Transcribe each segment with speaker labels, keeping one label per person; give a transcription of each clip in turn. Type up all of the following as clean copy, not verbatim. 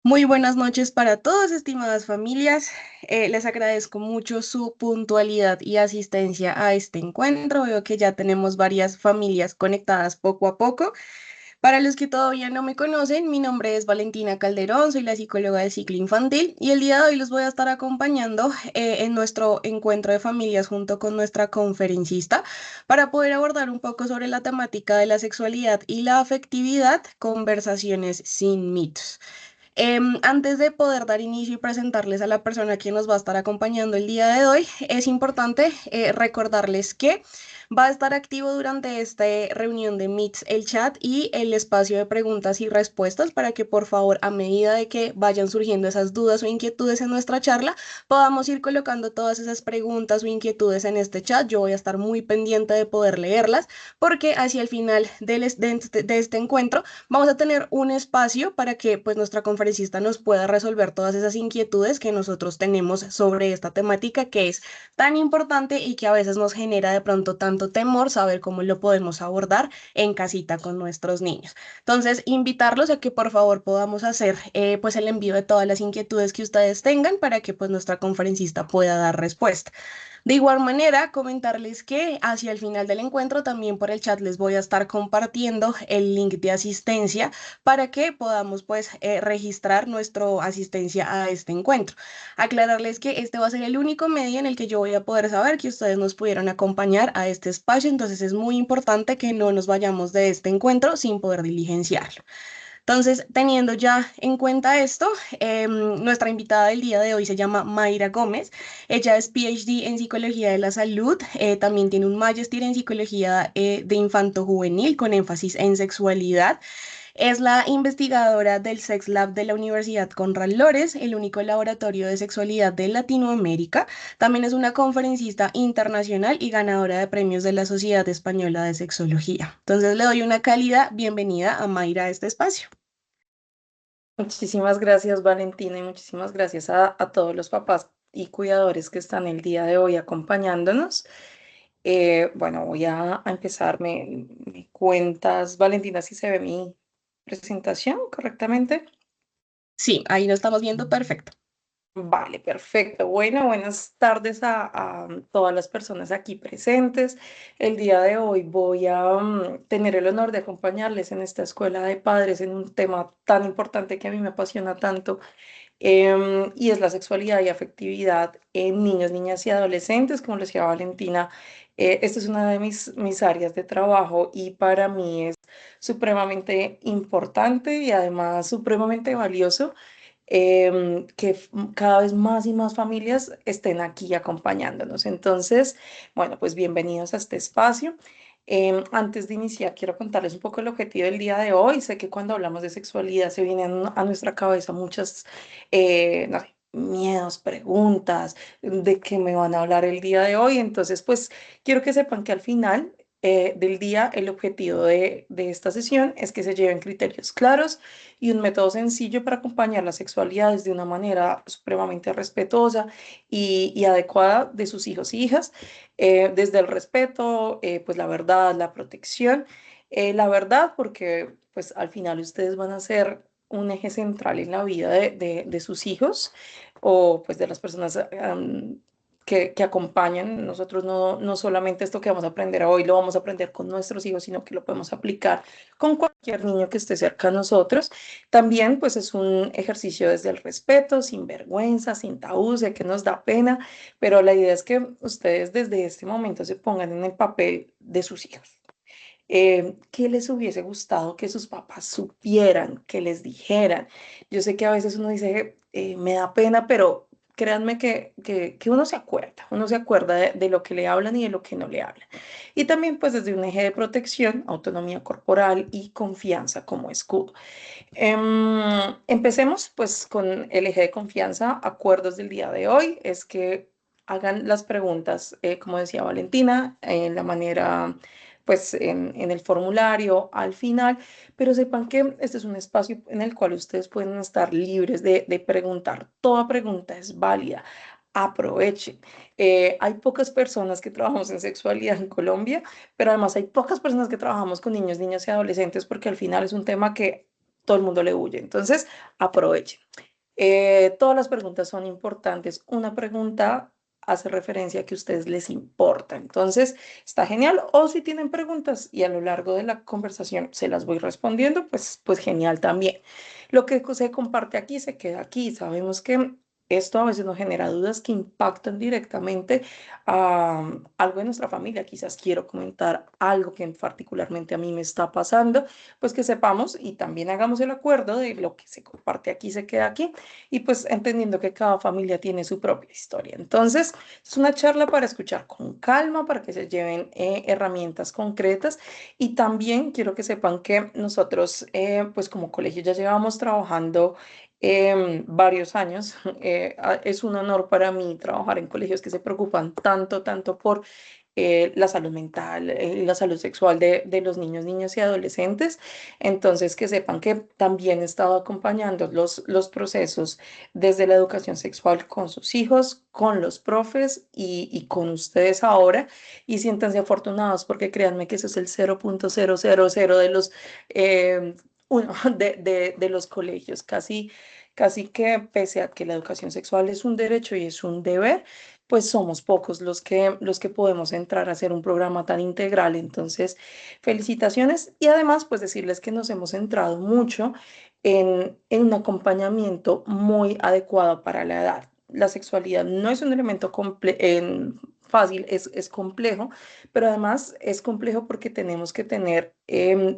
Speaker 1: Muy buenas noches para todos, estimadas familias. Les agradezco mucho su puntualidad y asistencia a este encuentro. Veo que ya tenemos varias familias conectadas poco a poco. Para los que todavía no me conocen, mi nombre es Valentina Calderón, soy la psicóloga de ciclo infantil y el día de hoy los voy a estar acompañando en nuestro encuentro de familias junto con nuestra conferencista para poder abordar un poco sobre la temática de la sexualidad y la afectividad, conversaciones sin mitos. Antes de poder dar inicio y presentarles a la persona que nos va a estar acompañando el día de hoy, es importante recordarles que va a estar activo durante esta reunión de Meets el chat y el espacio de preguntas y respuestas para que por favor a medida de que vayan surgiendo esas dudas o inquietudes en nuestra charla, podamos ir colocando todas esas preguntas o inquietudes en este chat. Yo voy a estar muy pendiente de poder leerlas porque hacia el final de este encuentro vamos a tener un espacio para que pues nuestra conferencista nos pueda resolver todas esas inquietudes que nosotros tenemos sobre esta temática que es tan importante y que a veces nos genera de pronto tanto temor saber cómo lo podemos abordar en casita con nuestros niños. Entonces, invitarlos a que por favor podamos hacer pues el envío de todas las inquietudes que ustedes tengan para que pues nuestra conferencista pueda dar respuesta. De igual manera, comentarles que hacia el final del encuentro también por el chat les voy a estar compartiendo el link de asistencia para que podamos pues registrar nuestra asistencia a este encuentro. Aclararles que este va a ser el único medio en el que yo voy a poder saber que ustedes nos pudieron acompañar a este espacio, entonces es muy importante que no nos vayamos de este encuentro sin poder diligenciarlo. Entonces, teniendo ya en cuenta esto, nuestra invitada del día de hoy se llama Mayra Gómez. Ella es PhD en Psicología de la Salud, también tiene un Magister en Psicología de Infanto Juvenil con énfasis en sexualidad. Es la investigadora del Sex Lab de la Universidad Conrad Lores, el único laboratorio de sexualidad de Latinoamérica. También es una conferencista internacional y ganadora de premios de la Sociedad Española de Sexología. Entonces, le doy una cálida bienvenida a Mayra a este espacio.
Speaker 2: Muchísimas gracias, Valentina, y muchísimas gracias a todos los papás y cuidadores que están el día de hoy acompañándonos. Bueno, voy a empezar. ¿Me cuentas, Valentina, si se ve mi presentación correctamente?
Speaker 1: Sí, ahí lo estamos viendo perfecto.
Speaker 2: Vale, perfecto. Bueno, buenas tardes a todas las personas aquí presentes. El día de hoy voy a tener el honor de acompañarles en esta escuela de padres en un tema tan importante que a mí me apasiona tanto, y es la sexualidad y afectividad en niños, niñas y adolescentes. Como les decía Valentina, esta es una de mis áreas de trabajo y para mí es supremamente importante y además supremamente valioso, que cada vez más y más familias estén aquí acompañándonos. Entonces, bueno, pues bienvenidos a este espacio. Antes de iniciar, quiero contarles un poco el objetivo del día de hoy. Sé que cuando hablamos de sexualidad se vienen a nuestra cabeza muchas, no sé, miedos, preguntas de qué me van a hablar el día de hoy. Entonces, pues quiero que sepan que al final del día el objetivo de esta sesión es que se lleven criterios claros y un método sencillo para acompañar las sexualidades de una manera supremamente respetuosa y adecuada de sus hijos y hijas, desde el respeto, pues la verdad, la protección, la verdad, porque pues al final ustedes van a ser un eje central en la vida de sus hijos o pues de las personas que acompañan. Nosotros no solamente esto que vamos a aprender hoy lo vamos a aprender con nuestros hijos, sino que lo podemos aplicar con cualquier niño que esté cerca a nosotros. También pues es un ejercicio desde el respeto, sin vergüenza, sin tabú. Sé que nos da pena, pero la idea es que ustedes desde este momento se pongan en el papel de sus hijos. ¿Qué les hubiese gustado que sus papás supieran, que les dijeran? Yo sé que a veces uno dice, me da pena, pero créanme que uno se acuerda de lo que le hablan y de lo que no le hablan. Y también pues desde un eje de protección, autonomía corporal y confianza como escudo. Empecemos pues con el eje de confianza. Acuerdos del día de hoy es que hagan las preguntas, como decía Valentina, en la manera, pues en el formulario al final, pero sepan que este es un espacio en el cual ustedes pueden estar libres de preguntar. Toda pregunta es válida. Aprovechen. Hay pocas personas que trabajamos en sexualidad en Colombia, pero además hay pocas personas que trabajamos con niños, niñas y adolescentes porque al final es un tema que todo el mundo le huye. Entonces, aprovechen. Todas las preguntas son importantes. Una pregunta hace referencia a que a ustedes les importa. Entonces, está genial. O si tienen preguntas y a lo largo de la conversación se las voy respondiendo, pues genial también. Lo que se comparte aquí se queda aquí. Sabemos que esto a veces nos genera dudas que impactan directamente a algo de nuestra familia. Quizás quiero comentar algo que particularmente a mí me está pasando, pues que sepamos y también hagamos el acuerdo de lo que se comparte aquí se queda aquí y pues entendiendo que cada familia tiene su propia historia. Entonces, es una charla para escuchar con calma, para que se lleven herramientas concretas y también quiero que sepan que nosotros, pues como colegio ya llevamos trabajando varios años. Es un honor para mí trabajar en colegios que se preocupan tanto, tanto por la salud mental, la salud sexual de los niños, niñas y adolescentes. Entonces, que sepan que también he estado acompañando los procesos desde la educación sexual con sus hijos, con los profes y con ustedes ahora. Y siéntanse afortunados porque créanme que ese es el 0,000 de los, eh, de los colegios. Casi que pese a que la educación sexual es un derecho y es un deber, pues somos pocos los que podemos entrar a hacer un programa tan integral. Entonces, felicitaciones y además, pues decirles que nos hemos centrado mucho en un acompañamiento muy adecuado para la edad. La sexualidad no es un elemento fácil, es complejo, pero además es complejo porque tenemos que tener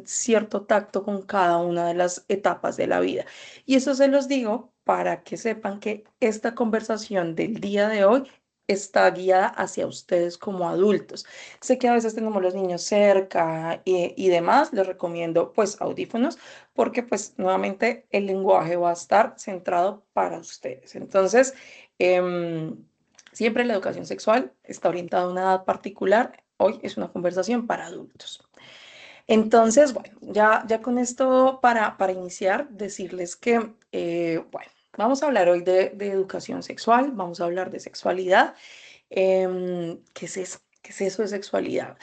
Speaker 2: cierto tacto con cada una de las etapas de la vida. Y eso se los digo para que sepan que esta conversación del día de hoy está guiada hacia ustedes como adultos. Sé que a veces tenemos los niños cerca y demás, les recomiendo pues audífonos porque pues nuevamente el lenguaje va a estar centrado para ustedes. Entonces, siempre la educación sexual está orientada a una edad particular. Hoy es una conversación para adultos. Entonces, bueno, ya con esto para iniciar, decirles que, bueno, vamos a hablar hoy de educación sexual, vamos a hablar de sexualidad. ¿Qué es eso? ¿Qué es eso de sexualidad?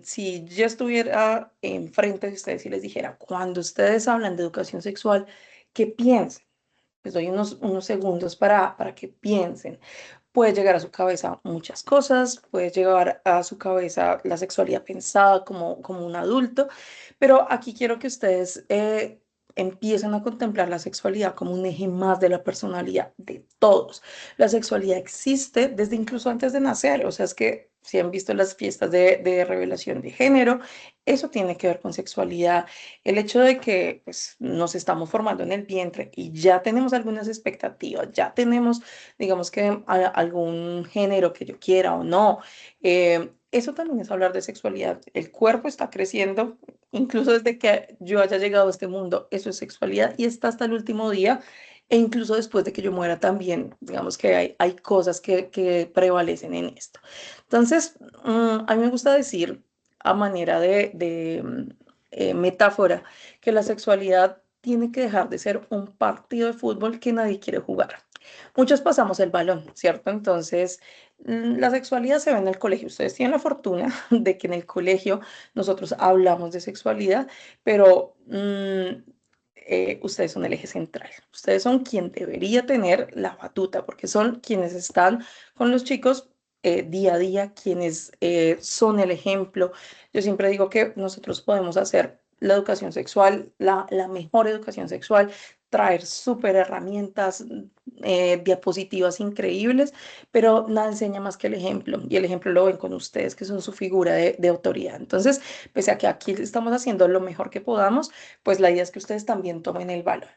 Speaker 2: Si yo estuviera enfrente de ustedes y les dijera, cuando ustedes hablan de educación sexual, ¿qué piensan? Les doy unos segundos para que piensen. Puede llegar a su cabeza muchas cosas, puede llegar a su cabeza la sexualidad pensada como un adulto, pero aquí quiero que ustedes empiecen a contemplar la sexualidad como un eje más de la personalidad de todos. La sexualidad existe desde incluso antes de nacer, o sea, es que si han visto las fiestas de revelación de género, eso tiene que ver con sexualidad. El hecho de que pues, nos estamos formando en el vientre y ya tenemos algunas expectativas, ya tenemos, digamos que algún género que yo quiera o no, eso también es hablar de sexualidad. El cuerpo está creciendo, incluso desde que yo haya llegado a este mundo, eso es sexualidad y está hasta el último día. E incluso después de que yo muera también, digamos que hay cosas que prevalecen en esto. Entonces, a mí me gusta decir a manera de metáfora que la sexualidad tiene que dejar de ser un partido de fútbol que nadie quiere jugar. Muchos pasamos el balón, ¿cierto? Entonces, la sexualidad se ve en el colegio. Ustedes tienen la fortuna de que en el colegio nosotros hablamos de sexualidad, pero ustedes son el eje central. Ustedes son quien debería tener la batuta, porque son quienes están con los chicos día a día, quienes son el ejemplo. Yo siempre digo que nosotros podemos hacer la educación sexual, la mejor educación sexual, traer súper herramientas, diapositivas increíbles, pero nada enseña más que el ejemplo, y el ejemplo lo ven con ustedes, que son su figura de autoridad. Entonces, pese a que aquí estamos haciendo lo mejor que podamos, pues la idea es que ustedes también tomen el balón.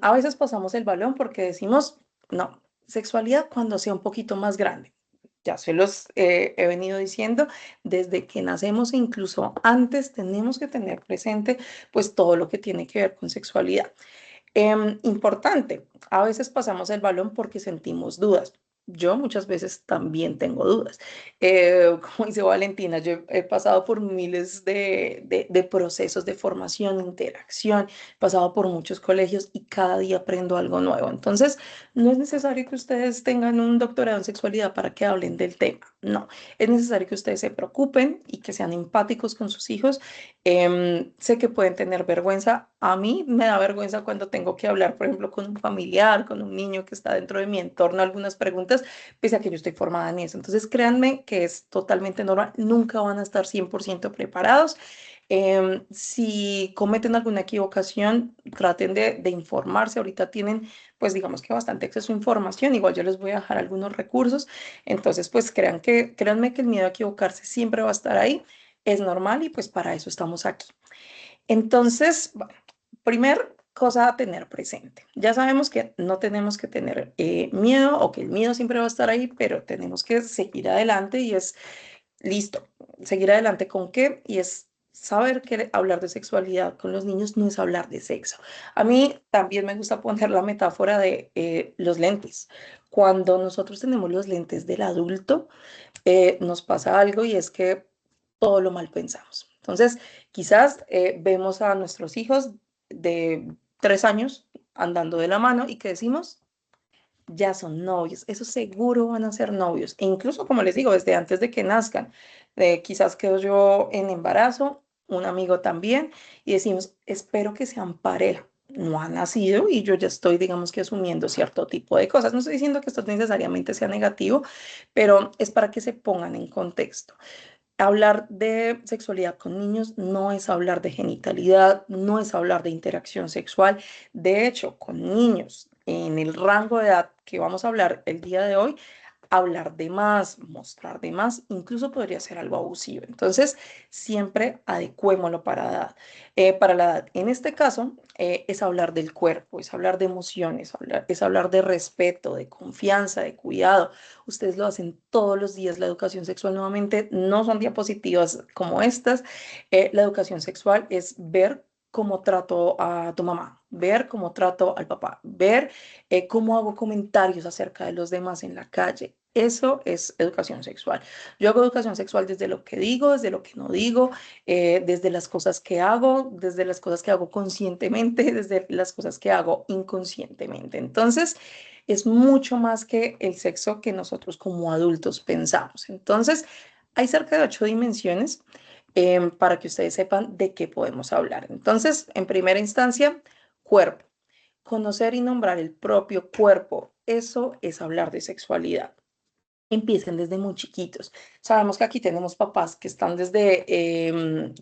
Speaker 2: A veces pasamos el balón porque decimos, no, sexualidad cuando sea un poquito más grande. Ya se los he venido diciendo, desde que nacemos e incluso antes tenemos que tener presente pues todo lo que tiene que ver con sexualidad. Importante, a veces pasamos el balón porque sentimos dudas. Yo muchas veces también tengo dudas. Como dice Valentina, yo he pasado por miles de procesos de formación, interacción, he pasado por muchos colegios y cada día aprendo algo nuevo. Entonces, no es necesario que ustedes tengan un doctorado en sexualidad para que hablen del tema. No, es necesario que ustedes se preocupen y que sean empáticos con sus hijos. Sé que pueden tener vergüenza. A mí me da vergüenza cuando tengo que hablar, por ejemplo, con un familiar, con un niño que está dentro de mi entorno, algunas preguntas, pese a que yo estoy formada en eso. Entonces, créanme que es totalmente normal. Nunca van a estar 100% preparados. Si cometen alguna equivocación, traten de informarse. Ahorita tienen, pues digamos que bastante acceso a información. Igual yo les voy a dejar algunos recursos. Entonces, pues créanme que el miedo a equivocarse siempre va a estar ahí. Es normal y pues para eso estamos aquí. Entonces, bueno, primer cosa a tener presente. Ya sabemos que no tenemos que tener miedo o que el miedo siempre va a estar ahí, pero tenemos que seguir adelante y es listo. ¿Seguir adelante con qué? Y es saber que hablar de sexualidad con los niños no es hablar de sexo. A mí también me gusta poner la metáfora de los lentes. Cuando nosotros tenemos los lentes del adulto, nos pasa algo y es que todo lo mal pensamos. Entonces, quizás vemos a nuestros hijos de 3 años andando de la mano y que decimos, ya son novios, eso seguro van a ser novios. E incluso, como les digo, desde antes de que nazcan, quizás quedo yo en embarazo, un amigo también, y decimos, espero que sean pareja. No ha nacido y yo ya estoy, digamos que asumiendo cierto tipo de cosas. No estoy diciendo que esto necesariamente sea negativo, pero es para que se pongan en contexto. Hablar de sexualidad con niños no es hablar de genitalidad, no es hablar de interacción sexual. De hecho, con niños en el rango de edad que vamos a hablar el día de hoy, hablar de más, mostrar de más, incluso podría ser algo abusivo. Entonces, siempre adecuémoslo para la edad. En este caso, es hablar del cuerpo, es hablar de emociones, es hablar de respeto, de confianza, de cuidado. Ustedes lo hacen todos los días. La educación sexual, nuevamente, no son diapositivas como estas. La educación sexual es ver cómo trato a tu mamá, ver cómo trato al papá, ver cómo hago comentarios acerca de los demás en la calle. Eso es educación sexual. Yo hago educación sexual desde lo que digo, desde lo que no digo, desde las cosas que hago, desde las cosas que hago conscientemente, desde las cosas que hago inconscientemente. Entonces, es mucho más que el sexo que nosotros como adultos pensamos. Entonces, hay cerca de 8 dimensiones para que ustedes sepan de qué podemos hablar. Entonces, en primera instancia, cuerpo. Conocer y nombrar el propio cuerpo, eso es hablar de sexualidad. Empiecen desde muy chiquitos. Sabemos que aquí tenemos papás que están desde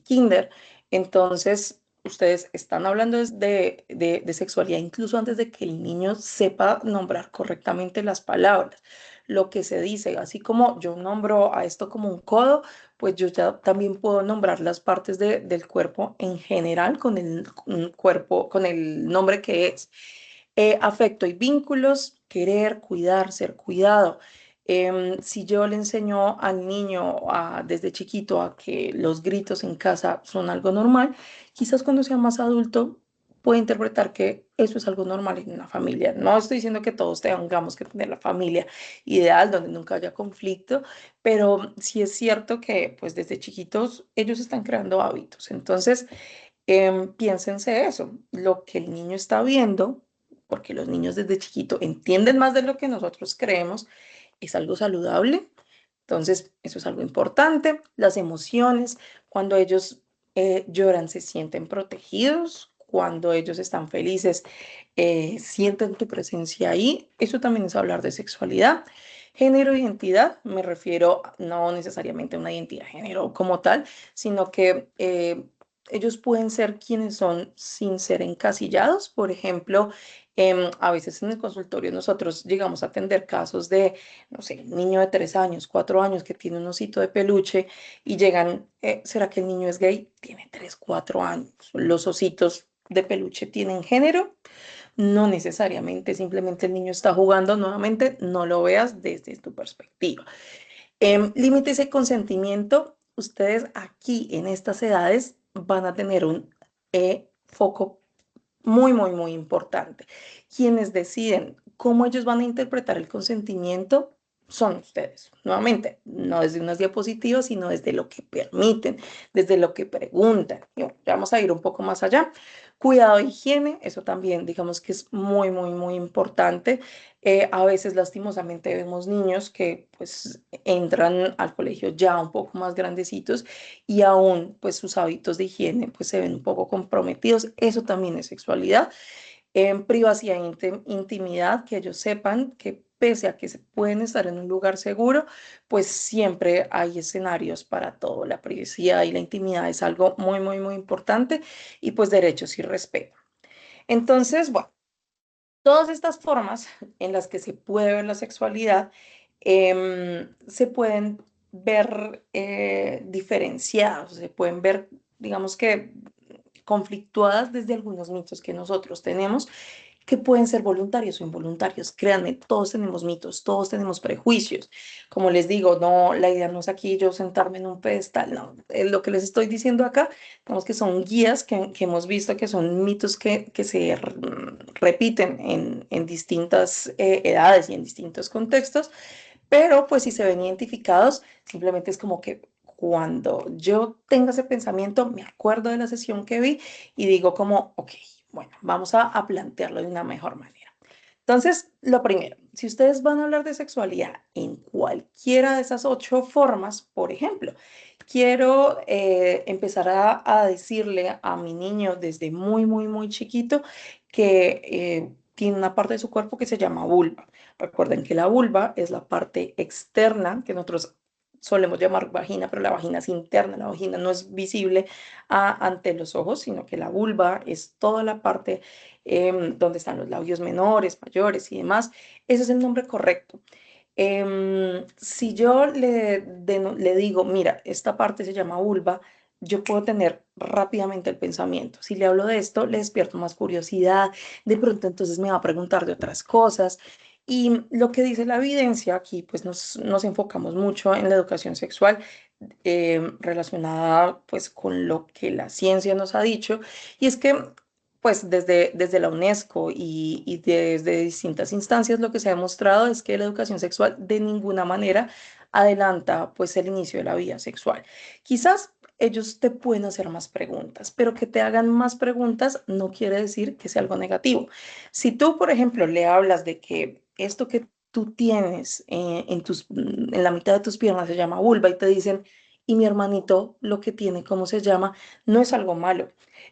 Speaker 2: kinder, entonces ustedes están hablando de sexualidad incluso antes de que el niño sepa nombrar correctamente las palabras, lo que se dice, así como yo nombro a esto como un codo, pues yo ya también puedo nombrar las partes del cuerpo en general con el cuerpo, con el nombre que es. Afecto y vínculos, querer, cuidar, ser cuidado. Si yo le enseño al niño desde chiquito a que los gritos en casa son algo normal, quizás cuando sea más adulto puede interpretar que eso es algo normal en una familia. No estoy diciendo que todos tengamos que tener la familia ideal donde nunca haya conflicto, pero sí es cierto que pues desde chiquitos ellos están creando hábitos. Entonces, piénsense eso, lo que el niño está viendo, porque los niños desde chiquito entienden más de lo que nosotros creemos, es algo saludable. Entonces, eso es algo importante. Las emociones, cuando ellos lloran, se sienten protegidos. Cuando ellos están felices, sienten tu presencia ahí. Eso también es hablar de sexualidad. Género e identidad, me refiero no necesariamente a una identidad de género como tal, sino que ellos pueden ser quienes son sin ser encasillados. Por ejemplo, a veces en el consultorio nosotros llegamos a atender casos de, no sé, un niño de 3 años, 4 años que tiene un osito de peluche y llegan, ¿será que el niño es gay? Tiene 3, 4 años. Los ositos de peluche tienen género, no necesariamente, simplemente el niño está jugando, nuevamente, no lo veas desde tu perspectiva. Límites y consentimiento, ustedes aquí en estas edades van a tener un foco muy, muy, muy importante. Quienes deciden cómo ellos van a interpretar el consentimiento son ustedes. Nuevamente, no desde unas diapositivas, sino desde lo que permiten, desde lo que preguntan. Y bueno, ya vamos a ir un poco más allá. Cuidado de higiene, eso también digamos que es muy, muy, muy importante. A veces lastimosamente vemos niños que pues entran al colegio ya un poco más grandecitos y aún pues sus hábitos de higiene pues se ven un poco comprometidos. Eso también es sexualidad. En privacidad e intimidad, que ellos sepan que pese a que se pueden estar en un lugar seguro, pues siempre hay escenarios para todo. La privacidad y la intimidad es algo muy, muy, muy importante y pues derechos y respeto. Entonces, bueno, todas estas formas en las que se puede ver la sexualidad se pueden ver diferenciadas, se pueden ver, digamos que, conflictuadas desde algunos mitos que nosotros tenemos que pueden ser voluntarios o involuntarios. Créanme, todos tenemos mitos, todos tenemos prejuicios. Como les digo, no, la idea no es aquí yo sentarme en un pedestal, no. Lo que les estoy diciendo acá, digamos que son guías que hemos visto que son mitos que se repiten en distintas edades y en distintos contextos, pero pues si se ven identificados, simplemente es como que cuando yo tenga ese pensamiento, me acuerdo de la sesión que vi y digo como, ok, bueno, vamos a plantearlo de una mejor manera. Entonces, lo primero, si ustedes van a hablar de sexualidad en cualquiera de esas 8 formas, por ejemplo, quiero empezar a decirle a mi niño desde muy, muy, muy chiquito que tiene una parte de su cuerpo que se llama vulva. Recuerden que la vulva es la parte externa que nosotros solemos llamar vagina, pero la vagina es interna, la vagina no es visible ante los ojos, sino que la vulva es toda la parte donde están los labios menores, mayores y demás. Ese es el nombre correcto. Si yo le digo, mira, esta parte se llama vulva, yo puedo tener rápidamente el pensamiento. Si le hablo de esto, le despierto más curiosidad, de pronto entonces me va a preguntar de otras cosas. Y lo que dice la evidencia aquí, pues nos enfocamos mucho en la educación sexual relacionada pues con lo que la ciencia nos ha dicho, y es que pues desde la UNESCO y desde distintas instancias lo que se ha demostrado es que la educación sexual de ninguna manera adelanta pues el inicio de la vida sexual. Quizás ellos te pueden hacer más preguntas, pero que te hagan más preguntas no quiere decir que sea algo negativo. Si tú, por ejemplo, le hablas de que esto que tú tienes en la mitad de tus piernas se llama vulva y te dicen, y mi hermanito lo que tiene, ¿cómo se llama? No es algo malo.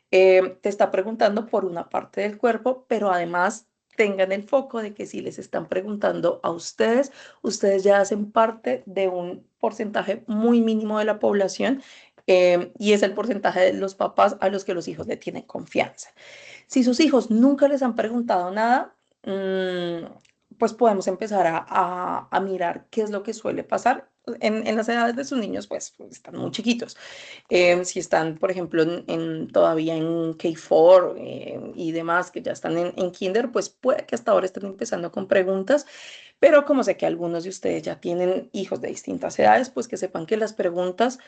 Speaker 2: Te está preguntando por una parte del cuerpo, pero además tengan el foco de que si les están preguntando a ustedes, ustedes ya hacen parte de un porcentaje muy mínimo de la población y es el porcentaje de los papás a los que los hijos le tienen confianza. Si sus hijos nunca les han preguntado nada, pues podemos empezar a mirar qué es lo que suele pasar. En las edades de sus niños, pues están muy chiquitos. Si están, por ejemplo, todavía en K4 y demás, que ya están en Kinder, pues puede que hasta ahora estén empezando con preguntas, pero como sé que algunos de ustedes ya tienen hijos de distintas edades, pues que sepan que las preguntas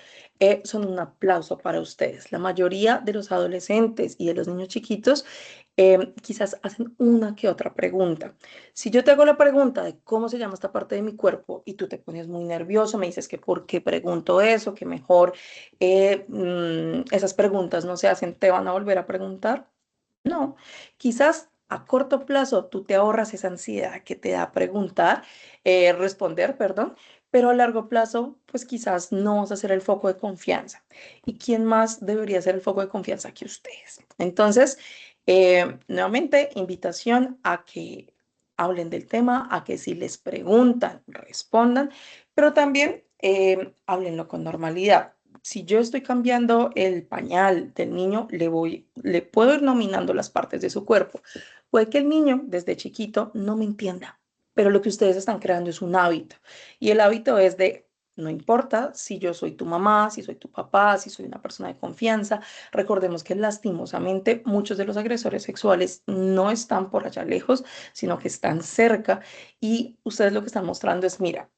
Speaker 2: son un aplauso para ustedes. La mayoría de los adolescentes y de los niños chiquitos quizás hacen una que otra pregunta. Si yo te hago la pregunta de cómo se llama esta parte de mi cuerpo y tú te pones muy nervioso, me dices que por qué pregunto eso, que mejor esas preguntas no se hacen, ¿te van a volver a preguntar? No, quizás a corto plazo tú te ahorras esa ansiedad que te da preguntar, responder, perdón, pero a largo plazo, pues quizás no vas a ser el foco de confianza. ¿Y quién más debería ser el foco de confianza que ustedes? Entonces, nuevamente, invitación a que hablen del tema, a que si les preguntan, respondan, pero también háblenlo con normalidad. Si yo estoy cambiando el pañal del niño, le puedo ir nominando las partes de su cuerpo. Puede que el niño desde chiquito no me entienda, pero lo que ustedes están creando es un hábito. Y el hábito es de, no importa si yo soy tu mamá, si soy tu papá, si soy una persona de confianza. Recordemos que lastimosamente muchos de los agresores sexuales no están por allá lejos, sino que están cerca. Y ustedes lo que están mostrando es, mira,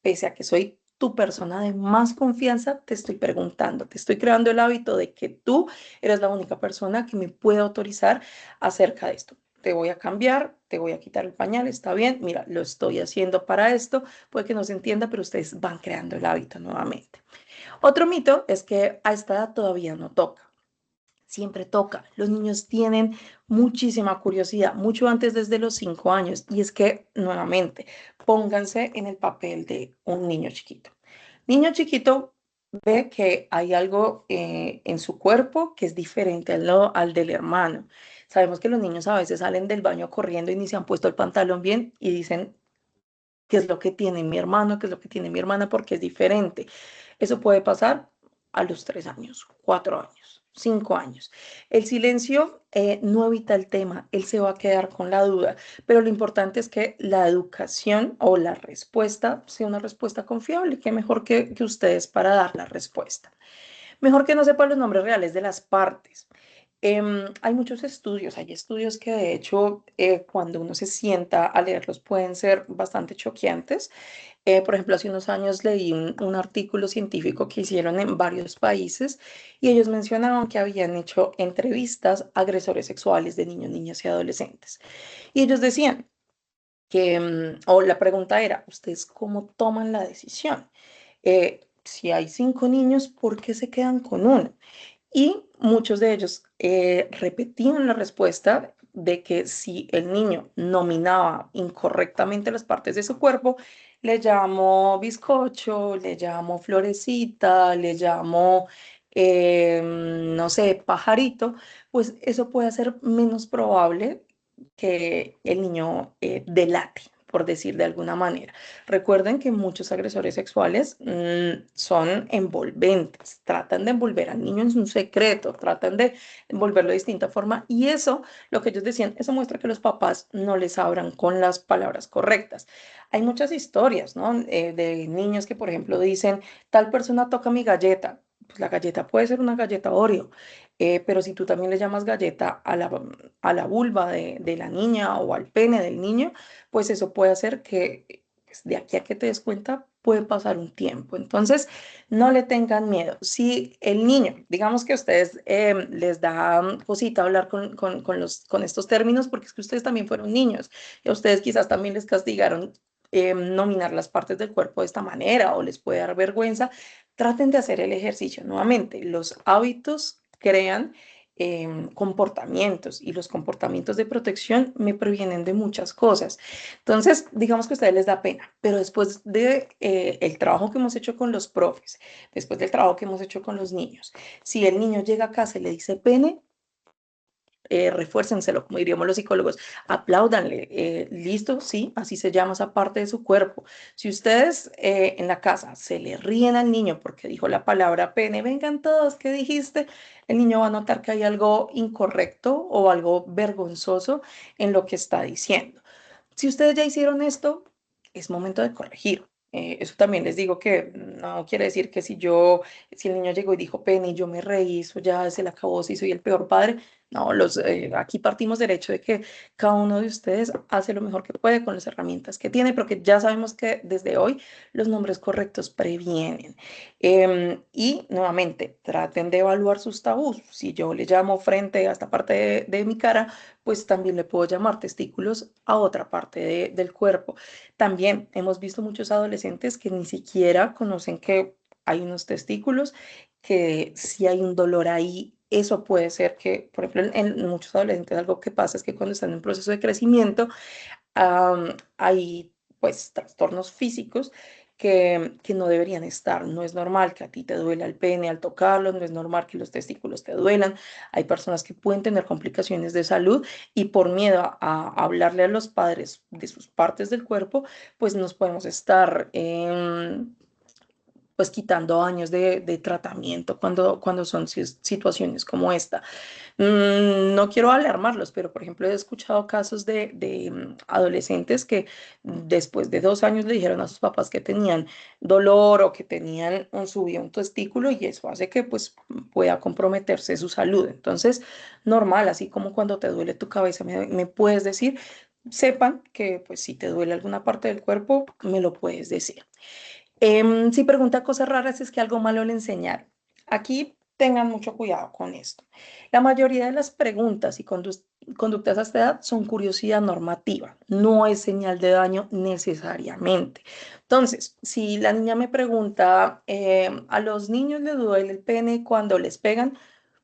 Speaker 2: pese a que soy tu persona de más confianza, te estoy preguntando, te estoy creando el hábito de que tú eres la única persona que me puede autorizar acerca de esto. Te voy a cambiar. te voy a quitar el pañal, está bien, mira, lo estoy haciendo para esto, puede que no se entienda, pero ustedes van creando el hábito nuevamente. Otro mito es que a esta edad todavía no toca. Siempre toca. Los niños tienen muchísima curiosidad, mucho antes desde los 5 años. Y es que, nuevamente, pónganse en el papel de un niño chiquito. Niño chiquito ve que hay algo en su cuerpo que es diferente al del hermano. Sabemos que los niños a veces salen del baño corriendo y ni se han puesto el pantalón bien y dicen, ¿qué es lo que tiene mi hermano? ¿Qué es lo que tiene mi hermana? Porque es diferente. Eso puede pasar a los 3 años, 4 años, 5 años. El silencio no evita el tema, él se va a quedar con la duda, pero lo importante es que la educación o la respuesta sea una respuesta confiable, que mejor que ustedes para dar la respuesta. Mejor que no sepa los nombres reales de las partes. Hay muchos estudios, hay estudios que de hecho cuando uno se sienta a leerlos pueden ser bastante choqueantes. Por ejemplo, hace unos años leí un artículo científico que hicieron en varios países y ellos mencionaban que habían hecho entrevistas a agresores sexuales de niños, niñas y adolescentes. Y ellos decían que, o la pregunta era, ¿ustedes cómo toman la decisión? Si hay 5 niños, ¿por qué se quedan con uno? Y muchos de ellos repetían la respuesta de que si el niño nominaba incorrectamente las partes de su cuerpo, le llamo bizcocho, le llamo florecita, le llamo, no sé, pajarito, pues eso puede ser menos probable que el niño delate, por decir de alguna manera. Recuerden que muchos agresores sexuales son envolventes, tratan de envolver al niño en un secreto, tratan de envolverlo de distinta forma y eso, lo que ellos decían, eso muestra que los papás no les hablan con las palabras correctas. Hay muchas historias, ¿no? De niños que, por ejemplo, dicen, tal persona toca mi galleta. Pues la galleta puede ser una galleta Oreo, pero si tú también le llamas galleta a la vulva de la niña o al pene del niño, pues eso puede hacer que pues, de aquí a que te des cuenta puede pasar un tiempo. Entonces, no le tengan miedo. Si el niño, digamos que a ustedes les da cosita hablar con estos términos, porque es que ustedes también fueron niños y a ustedes quizás también les castigaron nominar las partes del cuerpo de esta manera o les puede dar vergüenza, traten de hacer el ejercicio. Nuevamente, los hábitos crean comportamientos y los comportamientos de protección me previenen de muchas cosas. Entonces, digamos que a ustedes les da pena, pero después de el trabajo que hemos hecho con los profes, después del trabajo que hemos hecho con los niños, si el niño llega a casa y le dice pene, refuércenselo, como diríamos los psicólogos, apláudanle, listo, sí, así se llama esa parte de su cuerpo. Si ustedes en la casa se le ríen al niño porque dijo la palabra pene, vengan todos, ¿qué dijiste? El niño va a notar que hay algo incorrecto o algo vergonzoso en lo que está diciendo. Si ustedes ya hicieron esto, es momento de corregir. Eso también les digo que no quiere decir que si el niño llegó y dijo pene y yo me reí, eso ya se le acabó, si soy el peor padre. No, aquí partimos del hecho de que cada uno de ustedes hace lo mejor que puede con las herramientas que tiene, porque ya sabemos que desde hoy los nombres correctos previenen. Y nuevamente, traten de evaluar sus tabús. Si yo le llamo frente a esta parte de mi cara, pues también le puedo llamar testículos a otra parte del cuerpo. También hemos visto muchos adolescentes que ni siquiera conocen que hay unos testículos, que si hay un dolor ahí, eso puede ser que, por ejemplo, en muchos adolescentes algo que pasa es que cuando están en proceso de crecimiento, hay pues trastornos físicos que no deberían estar. No es normal que a ti te duela el pene al tocarlo, no es normal que los testículos te duelan. Hay personas que pueden tener complicaciones de salud y por miedo a hablarle a los padres de sus partes del cuerpo, pues nos podemos estar pues quitando años de tratamiento cuando son situaciones como esta. No quiero alarmarlos, pero por ejemplo he escuchado casos de adolescentes que después de 2 años le dijeron a sus papás que tenían dolor o que tenían un subido un testículo y eso hace que pues pueda comprometerse su salud. Entonces, normal, así como cuando te duele tu cabeza, me puedes decir, sepan que pues si te duele alguna parte del cuerpo, me lo puedes decir. Si pregunta cosas raras es que algo malo le enseñaron. Aquí tengan mucho cuidado con esto. La mayoría de las preguntas y conductas a esta edad son curiosidad normativa, no es señal de daño necesariamente. Entonces, si la niña me pregunta, ¿a los niños les duele el pene cuando les pegan?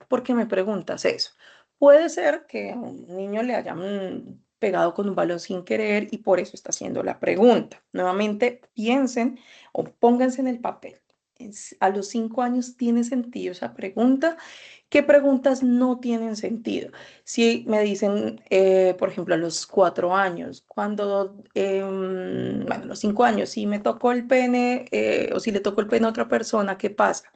Speaker 2: ¿Por qué me preguntas eso? Puede ser que a un niño le hayan pegado con un balón sin querer y por eso está haciendo la pregunta. Nuevamente, piensen o pónganse en el papel. ¿A los 5 años tiene sentido esa pregunta? ¿Qué preguntas no tienen sentido? Si me dicen, por ejemplo, a los 4 años, cuando, bueno, a los 5 años, si me tocó el pene o si le tocó el pene a otra persona, ¿qué pasa?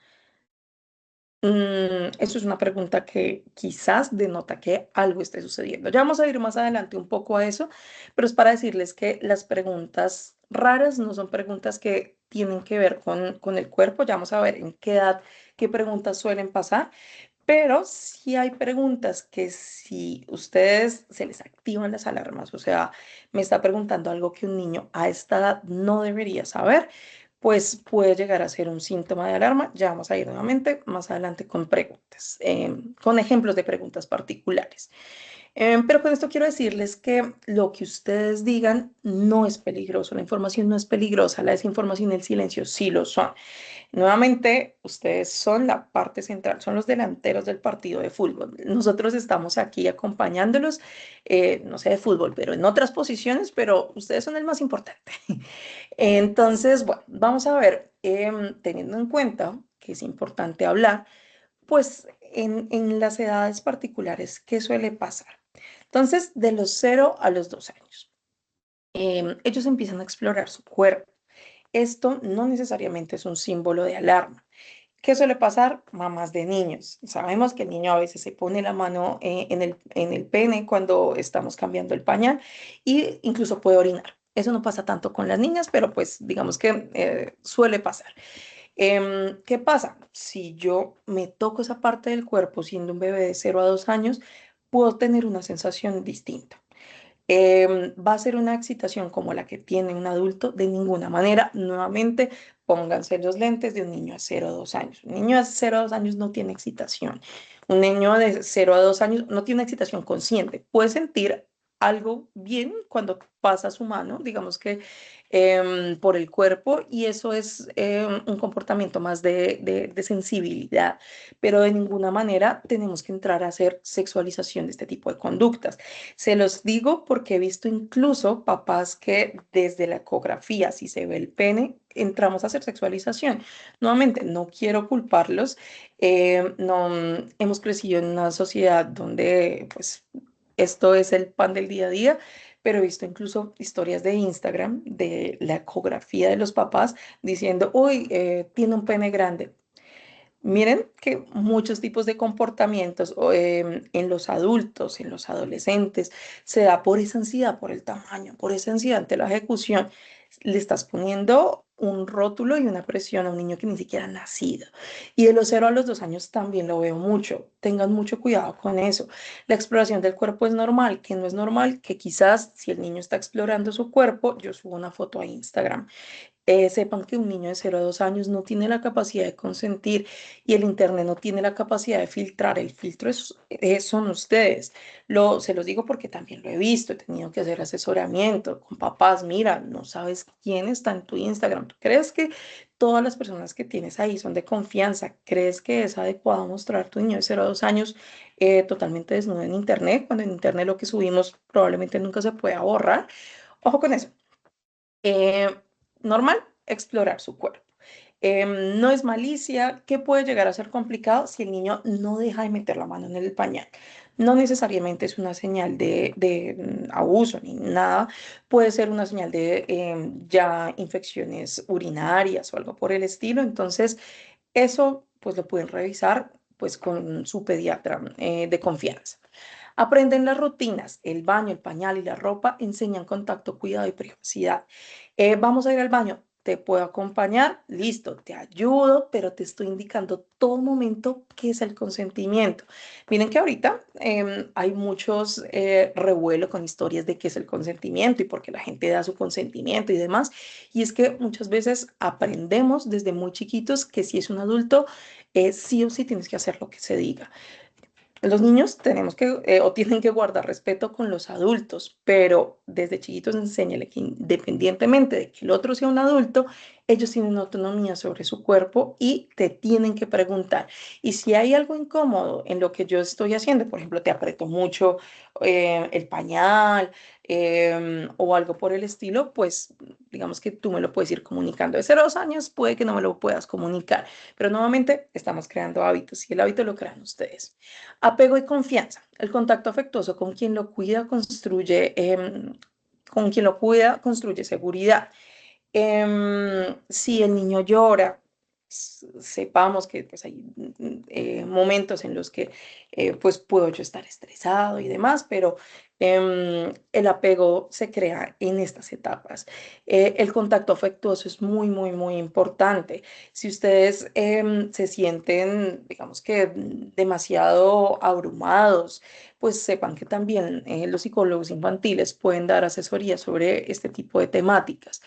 Speaker 2: Eso es una pregunta que quizás denota que algo esté sucediendo. Ya vamos a ir más adelante un poco a eso, pero es para decirles que las preguntas raras no son preguntas que tienen que ver con el cuerpo. Ya vamos a ver en qué edad, qué preguntas suelen pasar, pero sí hay preguntas que si ustedes se les activan las alarmas, o sea, me está preguntando algo que un niño a esta edad no debería saber, pues puede llegar a ser un síntoma de alarma. Ya vamos a ir nuevamente más adelante con preguntas, con ejemplos de preguntas particulares. Pero con esto quiero decirles que lo que ustedes digan no es peligroso, la información no es peligrosa, la desinformación y el silencio sí lo son. Nuevamente, ustedes son la parte central, son los delanteros del partido de fútbol. Nosotros estamos aquí acompañándolos, no sé de fútbol, pero en otras posiciones, pero ustedes son el más importante. Entonces, bueno, vamos a ver, teniendo en cuenta que es importante hablar, pues en las edades particulares, ¿qué suele pasar? Entonces, de los 0 a los 2 años, ellos empiezan a explorar su cuerpo. Esto no necesariamente es un símbolo de alarma. ¿Qué suele pasar? Mamás de niños. Sabemos que el niño a veces se pone la mano en el pene cuando estamos cambiando el pañal e incluso puede orinar. Eso no pasa tanto con las niñas, pero pues digamos que suele pasar. ¿Qué pasa? Si yo me toco esa parte del cuerpo siendo un bebé de 0 a 2 años, puedo tener una sensación distinta. ¿Va a ser una excitación como la que tiene un adulto? De ninguna manera. Nuevamente, pónganse los lentes de un niño a 0 a 2 años. Un niño de 0 a 2 años no tiene excitación. Un niño de 0 a 2 años no tiene excitación consciente. Puede sentir algo bien cuando pasa su mano, digamos que por el cuerpo, y eso es un comportamiento más de sensibilidad, pero de ninguna manera tenemos que entrar a hacer sexualización de este tipo de conductas. Se los digo porque he visto incluso papás que desde la ecografía, si se ve el pene, entramos a hacer sexualización. Nuevamente, no quiero culparlos. No, hemos crecido en una sociedad donde pues esto es el pan del día a día, pero he visto incluso historias de Instagram de la ecografía de los papás diciendo, uy, tiene un pene grande. Miren que muchos tipos de comportamientos en los adultos, en los adolescentes, se da por esa ansiedad, por el tamaño, por esa ansiedad ante la ejecución. Le estás poniendo un rótulo y una presión a un niño que ni siquiera ha nacido. Y de los 0 a los 2 años también lo veo mucho. Tengan mucho cuidado con eso. La exploración del cuerpo es normal, que no es normal, que quizás si el niño está explorando su cuerpo, yo subo una foto a Instagram. Sepan que un niño de 0 a 2 años no tiene la capacidad de consentir y el Internet no tiene la capacidad de filtrar. El filtro son ustedes. Se los digo porque también lo he visto, he tenido que hacer asesoramiento con papás. Mira, no sabes quién está en tu Instagram. ¿Tú crees que todas las personas que tienes ahí son de confianza? ¿Crees que es adecuado mostrar tu niño de 0 a 2 años totalmente desnudo en Internet, cuando en Internet lo que subimos probablemente nunca se pueda borrar? Ojo con eso. Eh, Normal, explorar su cuerpo. No es malicia, que puede llegar a ser complicado si el niño no deja de meter la mano en el pañal. No necesariamente es una señal de abuso ni nada, puede ser una señal de ya infecciones urinarias o algo por el estilo. Entonces, eso pues lo pueden revisar pues con su pediatra de confianza. Aprenden las rutinas, el baño, el pañal y la ropa enseñan contacto, cuidado y privacidad. Vamos a ir al baño, te puedo acompañar, listo, te ayudo, pero te estoy indicando todo momento qué es el consentimiento. Miren que ahorita hay muchos revuelos con historias de qué es el consentimiento y por qué la gente da su consentimiento y demás. Y es que muchas veces aprendemos desde muy chiquitos que si es un adulto, sí o sí tienes que hacer lo que se diga. Los niños tenemos que o tienen que guardar respeto con los adultos, pero desde chiquitos enséñale que independientemente de que el otro sea un adulto, ellos tienen autonomía sobre su cuerpo y te tienen que preguntar. Y si hay algo incómodo en lo que yo estoy haciendo, por ejemplo, te aprieto mucho el pañal o algo por el estilo, pues digamos que tú me lo puedes ir comunicando. De 0 a 2 años puede que no me lo puedas comunicar, pero nuevamente estamos creando hábitos y el hábito lo crean ustedes. Apego y confianza. El contacto afectuoso con quien lo cuida, construye seguridad. Si el niño llora, sepamos que pues, hay momentos en los que pues, puedo yo estar estresado y demás, pero el apego se crea en estas etapas. El contacto afectuoso es muy, muy, muy importante. Si ustedes se sienten, digamos que demasiado abrumados, pues sepan que también los psicólogos infantiles pueden dar asesoría sobre este tipo de temáticas.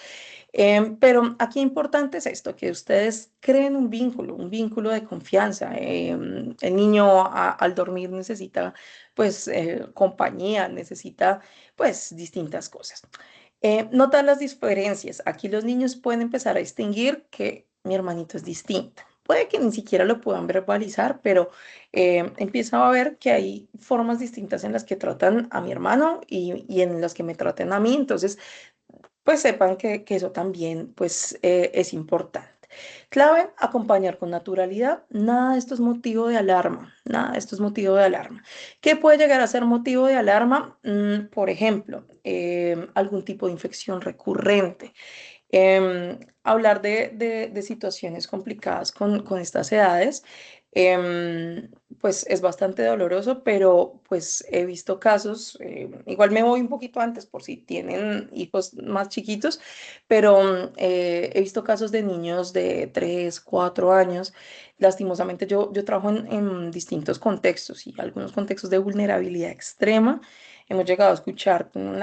Speaker 2: Pero aquí importante es esto, que ustedes creen un vínculo de confianza. El niño al dormir necesita pues compañía, necesita pues distintas cosas. Notar las diferencias. Aquí los niños pueden empezar a distinguir que mi hermanito es distinto. Puede que ni siquiera lo puedan verbalizar, pero empieza a ver que hay formas distintas en las que tratan a mi hermano y en las que me tratan a mí. Entonces, pues sepan que eso también pues es importante. Clave, acompañar con naturalidad. Nada de esto es motivo de alarma. Nada de esto es motivo de alarma. ¿Qué puede llegar a ser motivo de alarma? Por ejemplo, algún tipo de infección recurrente. Hablar de situaciones complicadas con estas edades, em, pues es bastante doloroso, pero pues he visto casos, igual me voy un poquito antes por si tienen hijos más chiquitos, pero he visto casos de niños de 3 4 años. Lastimosamente yo trabajo en distintos contextos y algunos contextos de vulnerabilidad extrema. Hemos llegado a escuchar en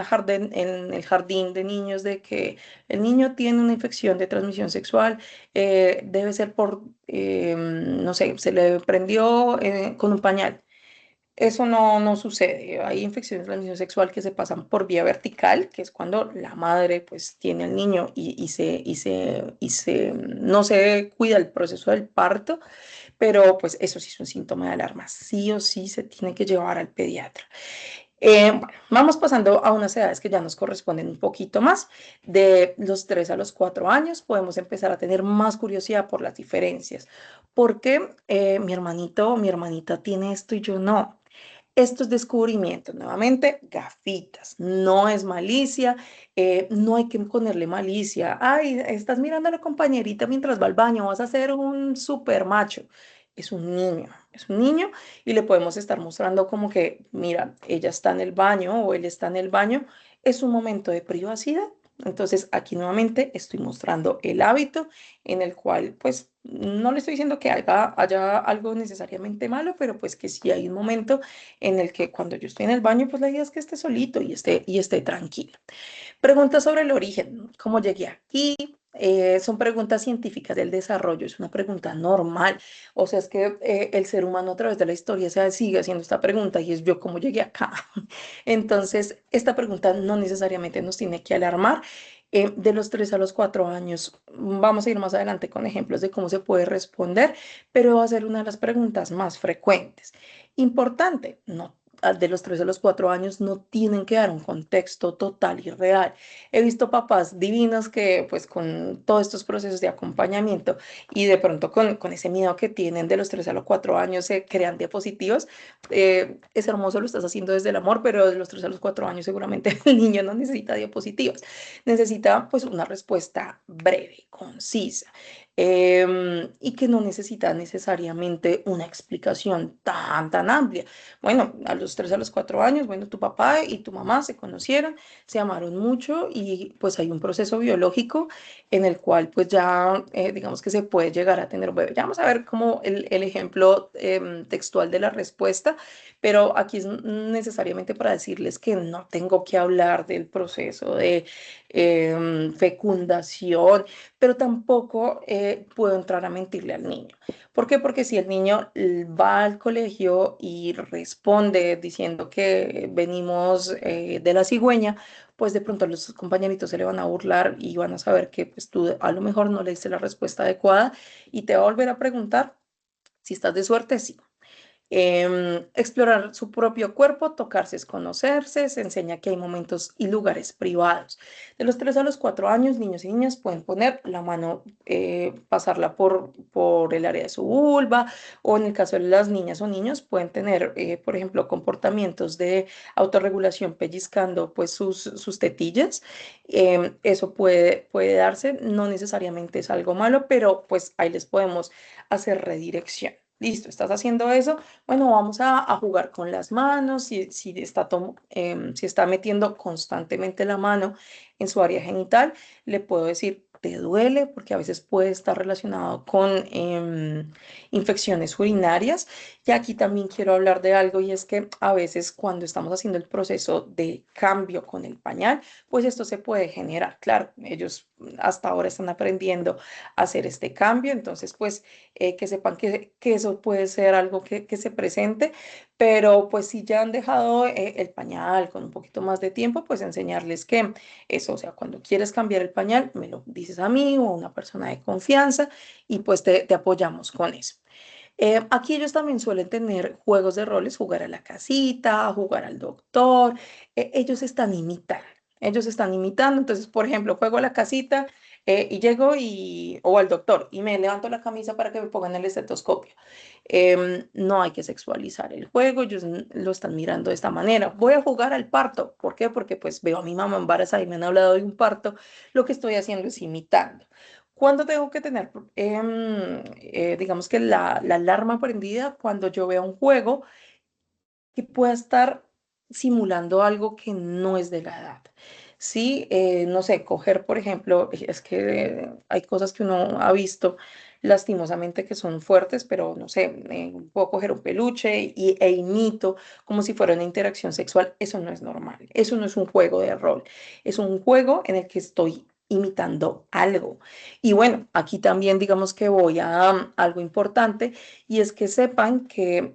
Speaker 2: el jardín de niños de que el niño tiene una infección de transmisión sexual, debe ser no sé, se le prendió con un pañal. Eso no sucede. Hay infecciones de transmisión sexual que se pasan por vía vertical, que es cuando la madre pues tiene al niño no se cuida el proceso del parto, pero pues eso sí es un síntoma de alarma. Sí o sí se tiene que llevar al pediatra. Bueno, vamos pasando a unas edades que ya nos corresponden un poquito más. De los 3 a los 4 años podemos empezar a tener más curiosidad por las diferencias. ¿Por qué mi hermanito o mi hermanita tiene esto y yo no? Estos descubrimientos, nuevamente, gafitas, no es malicia, no hay que ponerle malicia. Ay, estás mirando a la compañerita mientras va al baño, vas a ser un super macho. Es un niño y le podemos estar mostrando como que, mira, ella está en el baño o él está en el baño, es un momento de privacidad. Entonces, aquí nuevamente estoy mostrando el hábito en el cual, pues, no le estoy diciendo que haya algo necesariamente malo, pero pues que sí hay un momento en el que cuando yo estoy en el baño, pues la idea es que esté solito y esté tranquilo. Preguntas sobre el origen, cómo llegué aquí. Son preguntas científicas del desarrollo, es una pregunta normal. O sea, es que el ser humano a través de la historia sigue haciendo esta pregunta y es yo cómo llegué acá. Entonces, esta pregunta no necesariamente nos tiene que alarmar. De los 3 a los 4 años, vamos a ir más adelante con ejemplos de cómo se puede responder, pero va a ser una de las preguntas más frecuentes. Importante, no de los 3 a los 4 años no tienen que dar un contexto total y real. He visto papás divinos que pues con todos estos procesos de acompañamiento y de pronto con ese miedo que tienen de los 3 a los 4 años se crean diapositivos. Es hermoso, lo estás haciendo desde el amor, pero de los 3 a los 4 años seguramente el niño no necesita diapositivas, necesita pues una respuesta breve, concisa. Y que no necesita necesariamente una explicación tan amplia. Bueno, a los 3 a los 4 años, bueno, tu papá y tu mamá se conocieron, se amaron mucho y pues hay un proceso biológico en el cual pues ya digamos que se puede llegar a tener un bebé. Ya vamos a ver como el ejemplo textual de la respuesta, pero aquí es necesariamente para decirles que no tengo que hablar del proceso de fecundación, pero tampoco puedo entrar a mentirle al niño. ¿Por qué? Porque si el niño va al colegio y responde diciendo que venimos de la cigüeña, pues de pronto los compañeritos se le van a burlar y van a saber que pues tú a lo mejor no le diste la respuesta adecuada y te va a volver a preguntar. Si estás de suerte, sí. Explorar su propio cuerpo, tocarse es conocerse, se enseña que hay momentos y lugares privados. De los 3 a los 4 años, niños y niñas pueden poner la mano, pasarla por el área de su vulva, o en el caso de las niñas o niños, pueden tener, por ejemplo, comportamientos de autorregulación pellizcando pues sus tetillas. Eso puede darse, no necesariamente es algo malo, pero pues ahí les podemos hacer redirección. Listo, estás haciendo eso, bueno, vamos a jugar con las manos, si está metiendo constantemente la mano en su área genital, le puedo decir, ¿te duele? Porque a veces puede estar relacionado con infecciones urinarias. Y aquí también quiero hablar de algo y es que a veces cuando estamos haciendo el proceso de cambio con el pañal, pues esto se puede generar. Claro, ellos hasta ahora están aprendiendo a hacer este cambio, entonces pues que sepan que eso puede ser algo que se presente, pero pues si ya han dejado el pañal con un poquito más de tiempo, pues enseñarles que eso, o sea, cuando quieres cambiar el pañal, me lo dices a mí o a una persona de confianza y pues te apoyamos con eso. Aquí ellos también suelen tener juegos de roles, jugar a la casita, jugar al doctor. Ellos están imitando. Ellos están imitando. Entonces, por ejemplo, juego a la casita y llego o al doctor y me levanto la camisa para que me pongan el estetoscopio. No hay que sexualizar el juego, ellos lo están mirando de esta manera. Voy a jugar al parto. ¿Por qué? Porque pues veo a mi mamá embarazada y me han hablado de un parto. Lo que estoy haciendo es imitando. ¿Cuándo tengo que tener, digamos que la alarma prendida? Cuando yo vea un juego que pueda estar simulando algo que no es de la edad. Sí, no sé, coger, por ejemplo, es que hay cosas que uno ha visto lastimosamente que son fuertes, pero no sé, puedo coger un peluche e imito como si fuera una interacción sexual. Eso no es normal, eso no es un juego de rol, es un juego en el que estoy imitando algo. Y bueno, aquí también digamos que voy a algo importante y es que sepan que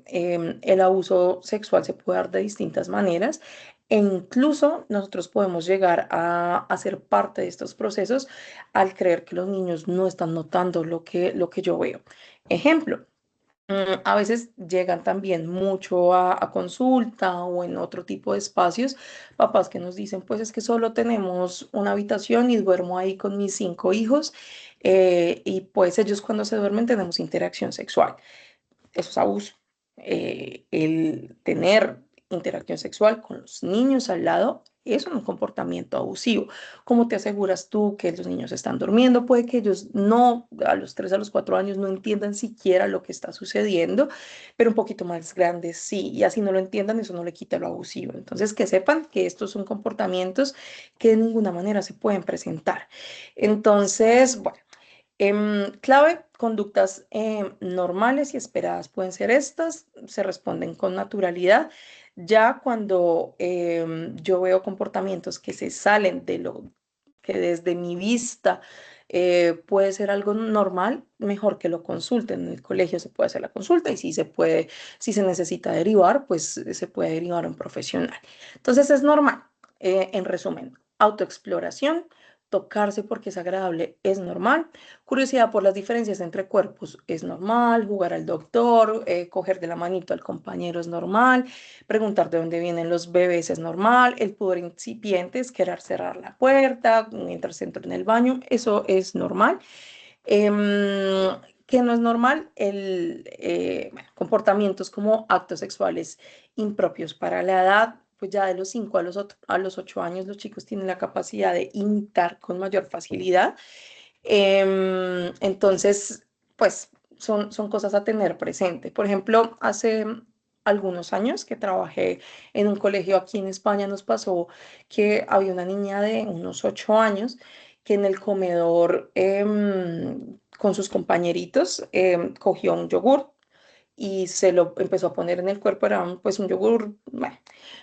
Speaker 2: el abuso sexual se puede dar de distintas maneras e incluso nosotros podemos llegar a ser parte de estos procesos al creer que los niños no están notando lo que yo veo. Ejemplo. A veces llegan también mucho a consulta o en otro tipo de espacios, papás que nos dicen, pues es que solo tenemos una habitación y duermo ahí con mis 5 hijos y pues ellos cuando se duermen tenemos interacción sexual. Eso es abuso. El tener interacción sexual con los niños al lado es un comportamiento abusivo. ¿Cómo te aseguras tú que los niños están durmiendo? Puede que ellos no, a los 3 a los 4 años, no entiendan siquiera lo que está sucediendo, pero un poquito más grandes sí, y así no lo entiendan, eso no le quita lo abusivo. Entonces, que sepan que estos son comportamientos que de ninguna manera se pueden presentar. Entonces, bueno. Clave, conductas normales y esperadas pueden ser estas, se responden con naturalidad. Ya cuando yo veo comportamientos que se salen de lo que desde mi vista puede ser algo normal, mejor que lo consulten. En el colegio se puede hacer la consulta y si se necesita derivar, pues se puede derivar a un profesional. Entonces es normal. En resumen, autoexploración, tocarse porque es agradable es normal. Curiosidad por las diferencias entre cuerpos es normal, jugar al doctor, coger de la manito al compañero es normal, preguntar de dónde vienen los bebés es normal, el pudor incipiente es querer cerrar la puerta mientras entro en el baño, eso es normal. Em, que no es normal bueno, comportamientos como actos sexuales impropios para la edad, pues ya de los 5 a los 8 años los chicos tienen la capacidad de imitar con mayor facilidad. Entonces, pues son cosas a tener presente. Por ejemplo, hace algunos años que trabajé en un colegio aquí en España, nos pasó que había una niña de unos 8 años que en el comedor con sus compañeritos cogió un yogur y se lo empezó a poner en el cuerpo, era pues un yogur, bueno,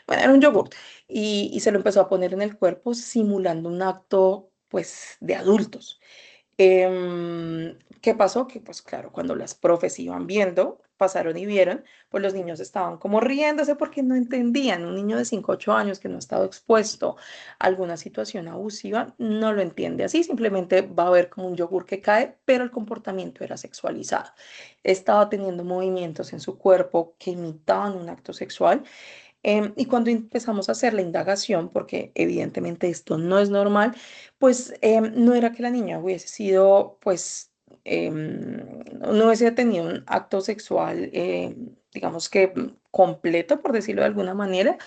Speaker 2: era un yogur, y se lo empezó a poner en el cuerpo simulando un acto pues de adultos. ¿Qué pasó? Que pues claro, cuando las profes iban viendo, pasaron y vieron, pues los niños estaban como riéndose porque no entendían. Un niño de 5 8 años que no ha estado expuesto a alguna situación abusiva no lo entiende así, simplemente va a ver como un yogur que cae, pero el comportamiento era sexualizado. Estaba teniendo movimientos en su cuerpo que imitaban un acto sexual. Y cuando empezamos a hacer la indagación, porque evidentemente esto no es normal, pues no era que la niña hubiese sido, pues, no hubiese tenido un acto sexual, digamos que completo, por decirlo de alguna manera,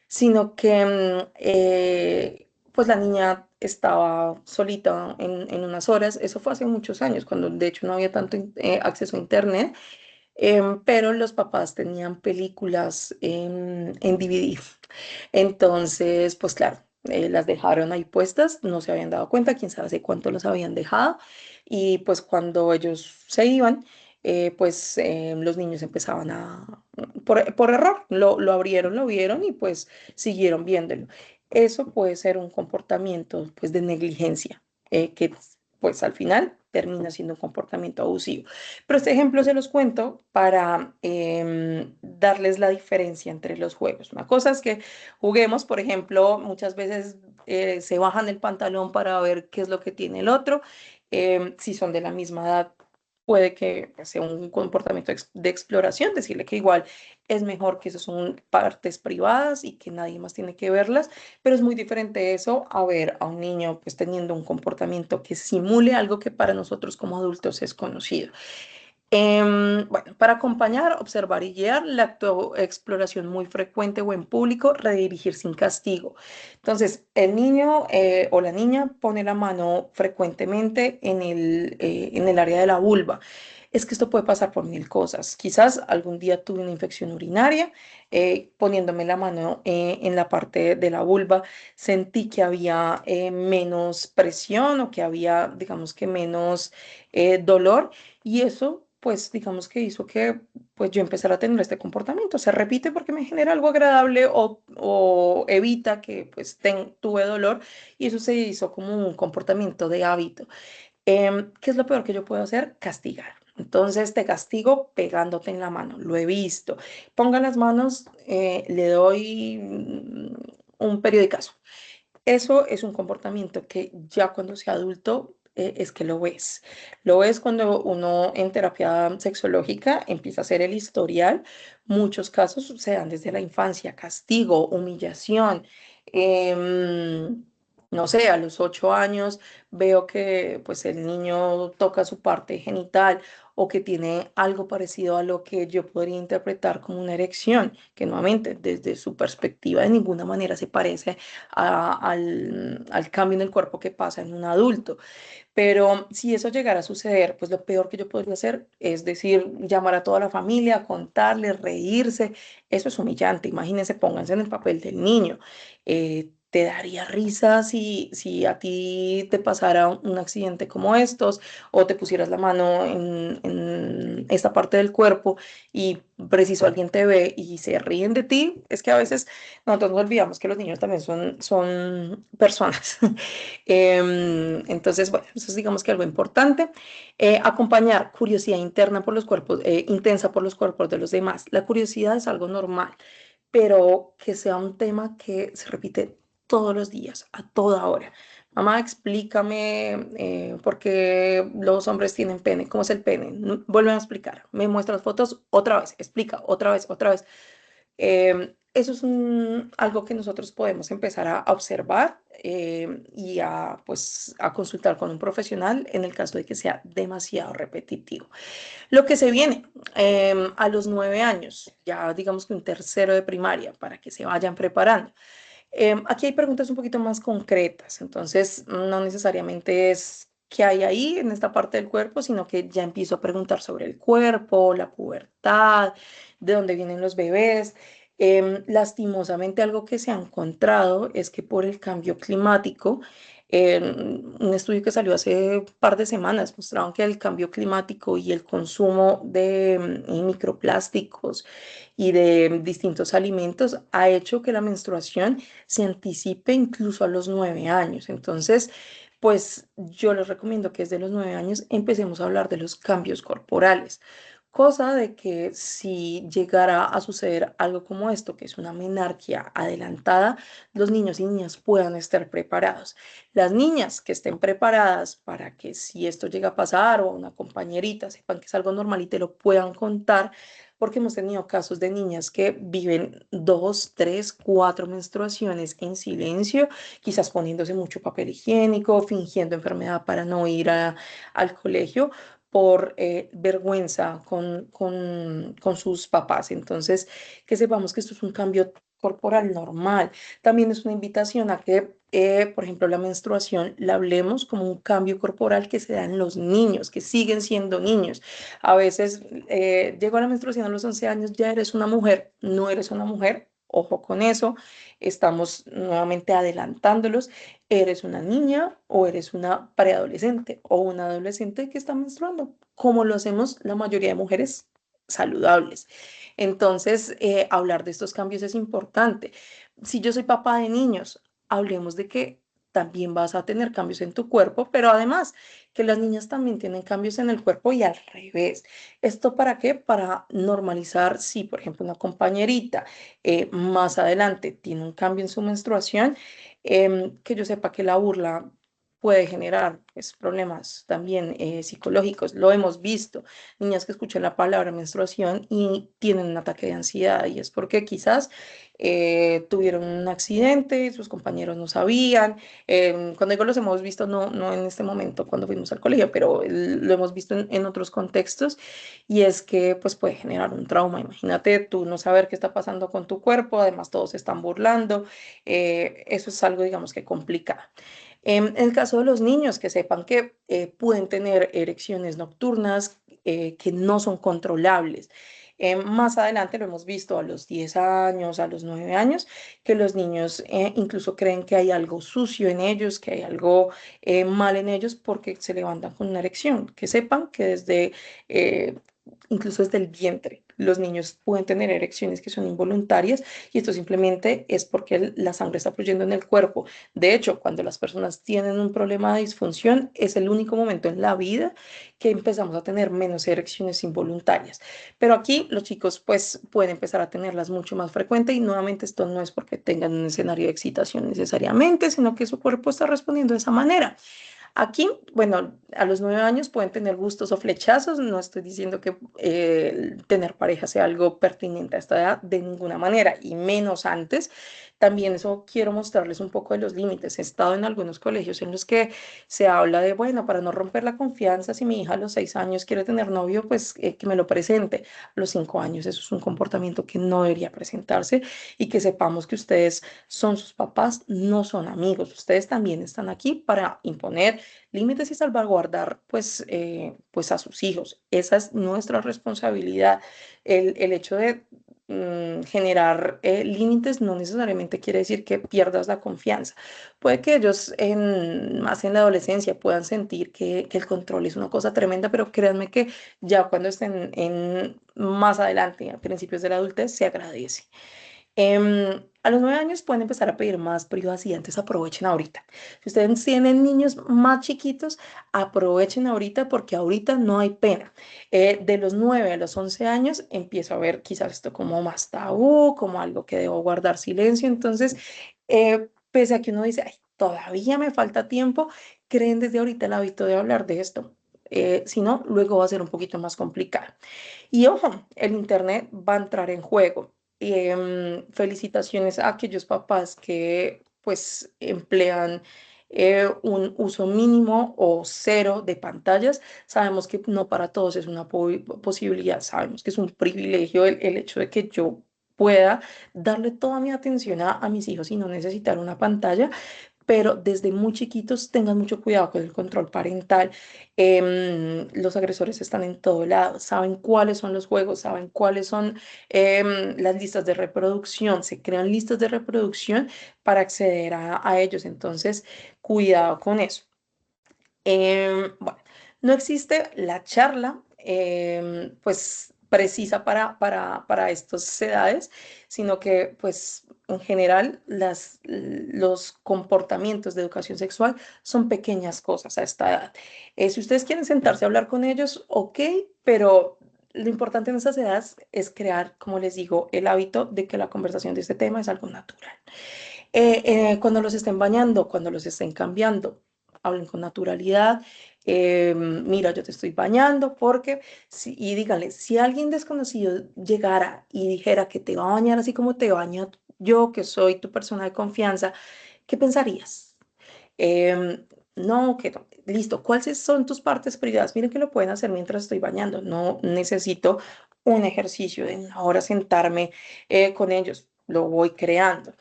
Speaker 2: sino que pues la niña estaba solita en unas horas. Eso fue hace muchos años, cuando de hecho no había tanto acceso a internet. Pero los papás tenían películas en DVD. Entonces, pues claro, las dejaron ahí puestas, no se habían dado cuenta, quién sabe hace cuánto los habían dejado. Y pues cuando ellos se iban, pues los niños empezaban por error, lo abrieron, lo vieron y pues siguieron viéndolo. Eso puede ser un comportamiento pues de negligencia, que pues al final termina siendo un comportamiento abusivo. Pero este ejemplo se los cuento para darles la diferencia entre los juegos. Una cosa es que juguemos, por ejemplo, muchas veces se bajan el pantalón para ver qué es lo que tiene el otro. Si son de la misma edad, puede que sea un comportamiento de exploración, decirle que igual es mejor que eso son partes privadas y que nadie más tiene que verlas, pero es muy diferente eso a ver a un niño pues teniendo un comportamiento que simule algo que para nosotros como adultos es conocido. Bueno, para acompañar, observar y guiar, la exploración muy frecuente o en público, redirigir sin castigo. Entonces, el niño o la niña pone la mano frecuentemente en el área de la vulva. Es que esto puede pasar por mil cosas. Quizás algún día tuve una infección urinaria, poniéndome la mano en la parte de la vulva, sentí que había menos presión o que había, digamos que menos dolor. Y eso, pues, digamos que hizo que pues yo empezara a tener este comportamiento. Se repite porque me genera algo agradable o evita que pues tuve dolor y eso se hizo como un comportamiento de hábito. ¿Qué es lo peor que yo puedo hacer? Castigar. Entonces te castigo pegándote en la mano. Lo he visto. Ponga las manos, le doy un periodicazo. Eso es un comportamiento que ya cuando sea adulto es que lo ves. Lo ves cuando uno en terapia sexológica empieza a hacer el historial. Muchos casos se dan desde la infancia, castigo, humillación. No sé, a los 8 años veo que pues el niño toca su parte genital o que tiene algo parecido a lo que yo podría interpretar como una erección, que nuevamente desde su perspectiva de ninguna manera se parece al cambio en el cuerpo que pasa en un adulto. Pero si eso llegara a suceder, pues lo peor que yo podría hacer es decir, llamar a toda la familia, contarle, reírse. Eso es humillante. Imagínense, pónganse en el papel del niño. ¿Te daría risa si a ti te pasara un accidente como estos o te pusieras la mano en esta parte del cuerpo y preciso alguien te ve y se ríen de ti? Es que a veces nosotros nos olvidamos que los niños también son personas. Entonces, bueno, eso es digamos que algo importante. Acompañar curiosidad interna por los cuerpos, intensa por los cuerpos de los demás. La curiosidad es algo normal, pero que sea un tema que se repite todos los días, a toda hora. Mamá, explícame por qué los hombres tienen pene, cómo es el pene. Vuelven a explicar, me muestras fotos otra vez, explica otra vez, otra vez. Eso es algo que nosotros podemos empezar a observar y pues, a consultar con un profesional en el caso de que sea demasiado repetitivo. Lo que se viene a los 9 años, ya digamos que un tercero de primaria, para que se vayan preparando. Aquí hay preguntas un poquito más concretas, entonces no necesariamente es qué hay ahí en esta parte del cuerpo, sino que ya empiezo a preguntar sobre el cuerpo, la pubertad, de dónde vienen los bebés. Lastimosamente algo que se ha encontrado es que por el cambio climático, un estudio que salió hace un par de semanas mostraron que el cambio climático y el consumo de microplásticos y de distintos alimentos ha hecho que la menstruación se anticipe incluso a los 9 años. Entonces, pues yo les recomiendo que desde los 9 años empecemos a hablar de los cambios corporales. Cosa de que si llegara a suceder algo como esto, que es una menarquia adelantada, los niños y niñas puedan estar preparados. Las niñas que estén preparadas para que si esto llega a pasar o a una compañerita sepan que es algo normal y te lo puedan contar, porque hemos tenido casos de niñas que viven 2, 3, 4 menstruaciones en silencio, quizás poniéndose mucho papel higiénico, fingiendo enfermedad para no ir al colegio por vergüenza con sus papás. Entonces, que sepamos que esto es un cambio corporal normal. También es una invitación a que, por ejemplo, la menstruación la hablemos como un cambio corporal que se da en los niños, que siguen siendo niños. A veces llegó a la menstruación a los 11 años, ya eres una mujer, no eres una mujer. Ojo con eso, estamos nuevamente adelantándolos. ¿Eres una niña o eres una preadolescente o una adolescente que está menstruando? Como lo hacemos la mayoría de mujeres saludables. Entonces, hablar de estos cambios es importante. Si yo soy papá de niños, hablemos de que también vas a tener cambios en tu cuerpo, pero además que las niñas también tienen cambios en el cuerpo y al revés. ¿Esto para qué? Para normalizar si, por ejemplo, una compañerita más adelante tiene un cambio en su menstruación, que yo sepa que la burla puede generar pues, problemas también psicológicos. Lo hemos visto, niñas que escuchan la palabra menstruación y tienen un ataque de ansiedad y es porque quizás tuvieron un accidente, sus compañeros no sabían. Cuando digo los hemos visto, no en este momento cuando fuimos al colegio, pero lo hemos visto en otros contextos y es que pues puede generar un trauma. Imagínate tú no saber qué está pasando con tu cuerpo, además todos se están burlando, eso es algo digamos que complica. En el caso de los niños, que sepan que pueden tener erecciones nocturnas que no son controlables. Más adelante lo hemos visto a los 10 años, a los 9 años, que los niños incluso creen que hay algo sucio en ellos, que hay algo mal en ellos porque se levantan con una erección. Que sepan que eh, incluso desde el vientre, los niños pueden tener erecciones que son involuntarias y esto simplemente es porque la sangre está fluyendo en el cuerpo. De hecho, cuando las personas tienen un problema de disfunción, es el único momento en la vida que empezamos a tener menos erecciones involuntarias. Pero aquí los chicos pues pueden empezar a tenerlas mucho más frecuente y nuevamente esto no es porque tengan un escenario de excitación necesariamente, sino que su cuerpo está respondiendo de esa manera. Aquí, bueno, a los 9 años pueden tener gustos o flechazos. No estoy diciendo que tener pareja sea algo pertinente a esta edad de ninguna manera, y menos antes. También eso quiero mostrarles un poco de los límites. He estado en algunos colegios en los que se habla de, bueno, para no romper la confianza, si mi hija a los 6 años quiere tener novio, pues que me lo presente. A los 5 años eso es un comportamiento que no debería presentarse y que sepamos que ustedes son sus papás, no son amigos. Ustedes también están aquí para imponer límites y salvaguardar pues a sus hijos. Esa es nuestra responsabilidad. El hecho de generar límites no necesariamente quiere decir que pierdas la confianza. Puede que ellos más en la adolescencia puedan sentir que el control es una cosa tremenda, pero créanme que ya cuando estén más adelante, a principios de la adultez, se agradece. A los 9 años pueden empezar a pedir más privacidad, entonces aprovechen ahorita. Si ustedes tienen niños más chiquitos, aprovechen ahorita porque ahorita no hay pena. De los 9 a los 11 años empiezo a ver quizás esto como más tabú, como algo que debo guardar silencio. Entonces, pese a que uno dice, ay, todavía me falta tiempo, creen desde ahorita el hábito de hablar de esto. Si no, luego va a ser un poquito más complicado. Y ojo, el Internet va a entrar en juego. Felicitaciones a aquellos papás que pues emplean un uso mínimo o cero de pantallas. Sabemos que no para todos es una posibilidad, sabemos que es un privilegio el hecho de que yo pueda darle toda mi atención a mis hijos y no necesitar una pantalla, pero desde muy chiquitos tengan mucho cuidado con el control parental. Los agresores están en todo lado, saben cuáles son los juegos, saben cuáles son las listas de reproducción, se crean listas de reproducción para acceder a ellos, entonces cuidado con eso. Bueno, no existe la charla, pues precisa para estas edades, sino que pues en general los comportamientos de educación sexual son pequeñas cosas a esta edad. Si ustedes quieren sentarse a hablar con ellos, ok, pero lo importante en esas edades es crear, como les digo, el hábito de que la conversación de este tema es algo natural. Cuando los estén bañando, cuando los estén cambiando, hablen con naturalidad. Mira, yo te estoy bañando porque, y díganle, si alguien desconocido llegara y dijera que te va a bañar así como te baño yo, que soy tu persona de confianza, ¿qué pensarías? No, que no. Listo, ¿cuáles son tus partes privadas? Miren que lo pueden hacer mientras estoy bañando. No necesito un ejercicio de una hora sentarme con ellos. Lo voy creando.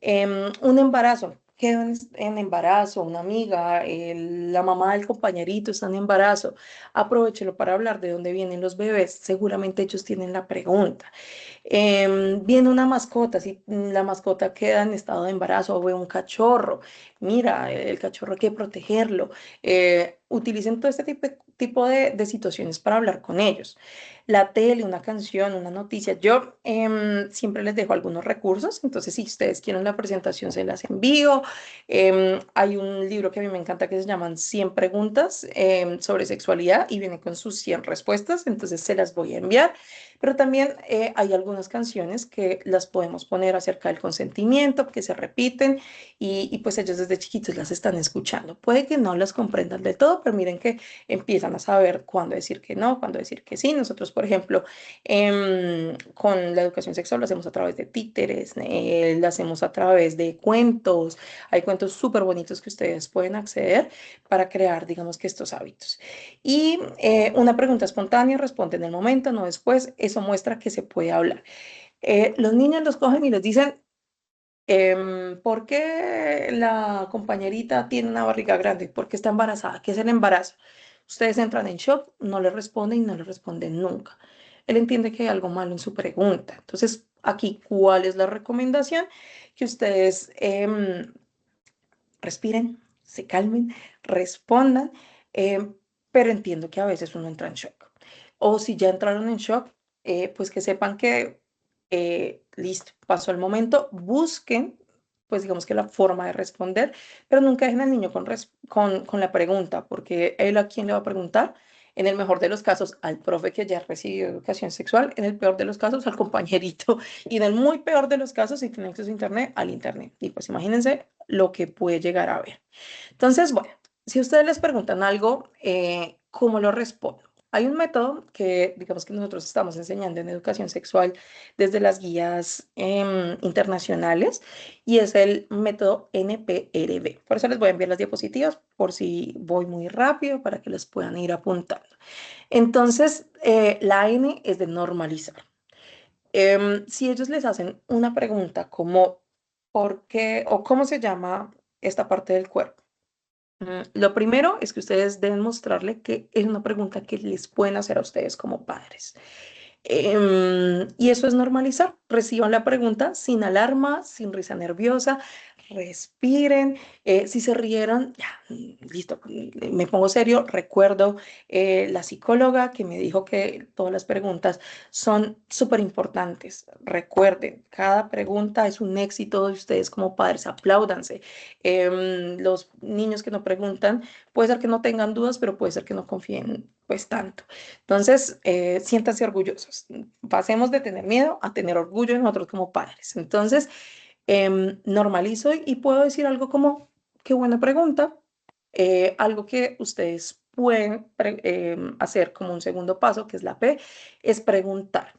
Speaker 2: Un embarazo, quedo en embarazo, una amiga, la mamá del compañerito está en embarazo, aprovechelo para hablar de dónde vienen los bebés, seguramente ellos tienen la pregunta. Viene una mascota, si la mascota queda en estado de embarazo o ve un cachorro, mira, el cachorro hay que protegerlo. Utilicen todo este tipo de situaciones para hablar con ellos. La tele, una canción, una noticia. Yo siempre les dejo algunos recursos, entonces si ustedes quieren la presentación se las envío. Hay un libro que a mí me encanta que se llaman 100 preguntas sobre sexualidad y viene con sus 100 respuestas, entonces se las voy a enviar. Pero también hay algunas canciones que las podemos poner acerca del consentimiento, que se repiten y pues ellos desde chiquitos las están escuchando. Puede que no las comprendan de todo, pero miren que empiezan a saber cuándo decir que no, cuándo decir que sí. Nosotros, por ejemplo, con la educación sexual lo hacemos a través de títeres, lo hacemos a través de cuentos. Hay cuentos súper bonitos que ustedes pueden acceder para crear, digamos que estos hábitos. Y una pregunta espontánea, responde en el momento, no después. Eso muestra que se puede hablar. Los niños los cogen y les dicen, ¿por qué la compañerita tiene una barriga grande? ¿Por qué está embarazada? ¿Qué es el embarazo? Ustedes entran en shock, no le responden y no le responden nunca. Él entiende que hay algo malo en su pregunta. Entonces, aquí, ¿cuál es la recomendación? Que ustedes respiren, se calmen, respondan, eh, pero entiendo que a veces uno entra en shock. O si ya entraron en shock, pues que sepan que, listo, pasó el momento, busquen, pues digamos que la forma de responder, pero nunca dejen al niño con la pregunta, porque él a quién le va a preguntar. En el mejor de los casos, al profe que ya recibió educación sexual, en el peor de los casos, al compañerito, y en el muy peor de los casos, si tiene acceso a internet, al internet. Y pues imagínense lo que puede llegar a ver. Entonces, bueno, si ustedes les preguntan algo, ¿cómo lo respondo? Hay un método que, digamos que nosotros estamos enseñando en educación sexual desde las guías internacionales y es el método NPRB. Por eso les voy a enviar las diapositivas por si voy muy rápido para que les puedan ir apuntando. Entonces, la N es de normalizar. Si ellos les hacen una pregunta como ¿por qué o cómo se llama esta parte del cuerpo? Lo primero es que ustedes deben mostrarle que es una pregunta que les pueden hacer a ustedes como padres. Y eso es normalizar. Reciban la pregunta sin alarma, sin risa nerviosa. Respiren. Si se rieron, ya, listo, me pongo serio. Recuerdo la psicóloga que me dijo que todas las preguntas son súper importantes. Recuerden, cada pregunta es un éxito de ustedes como padres. Apláudanse. Los niños que no preguntan, puede ser que no tengan dudas, pero puede ser que no confíen pues tanto. Entonces, siéntanse orgullosos. Pasemos de tener miedo a tener orgullo en nosotros como padres. Entonces, normalizo y puedo decir algo como, qué buena pregunta. Algo que ustedes pueden hacer como un segundo paso, que es la P, es preguntar.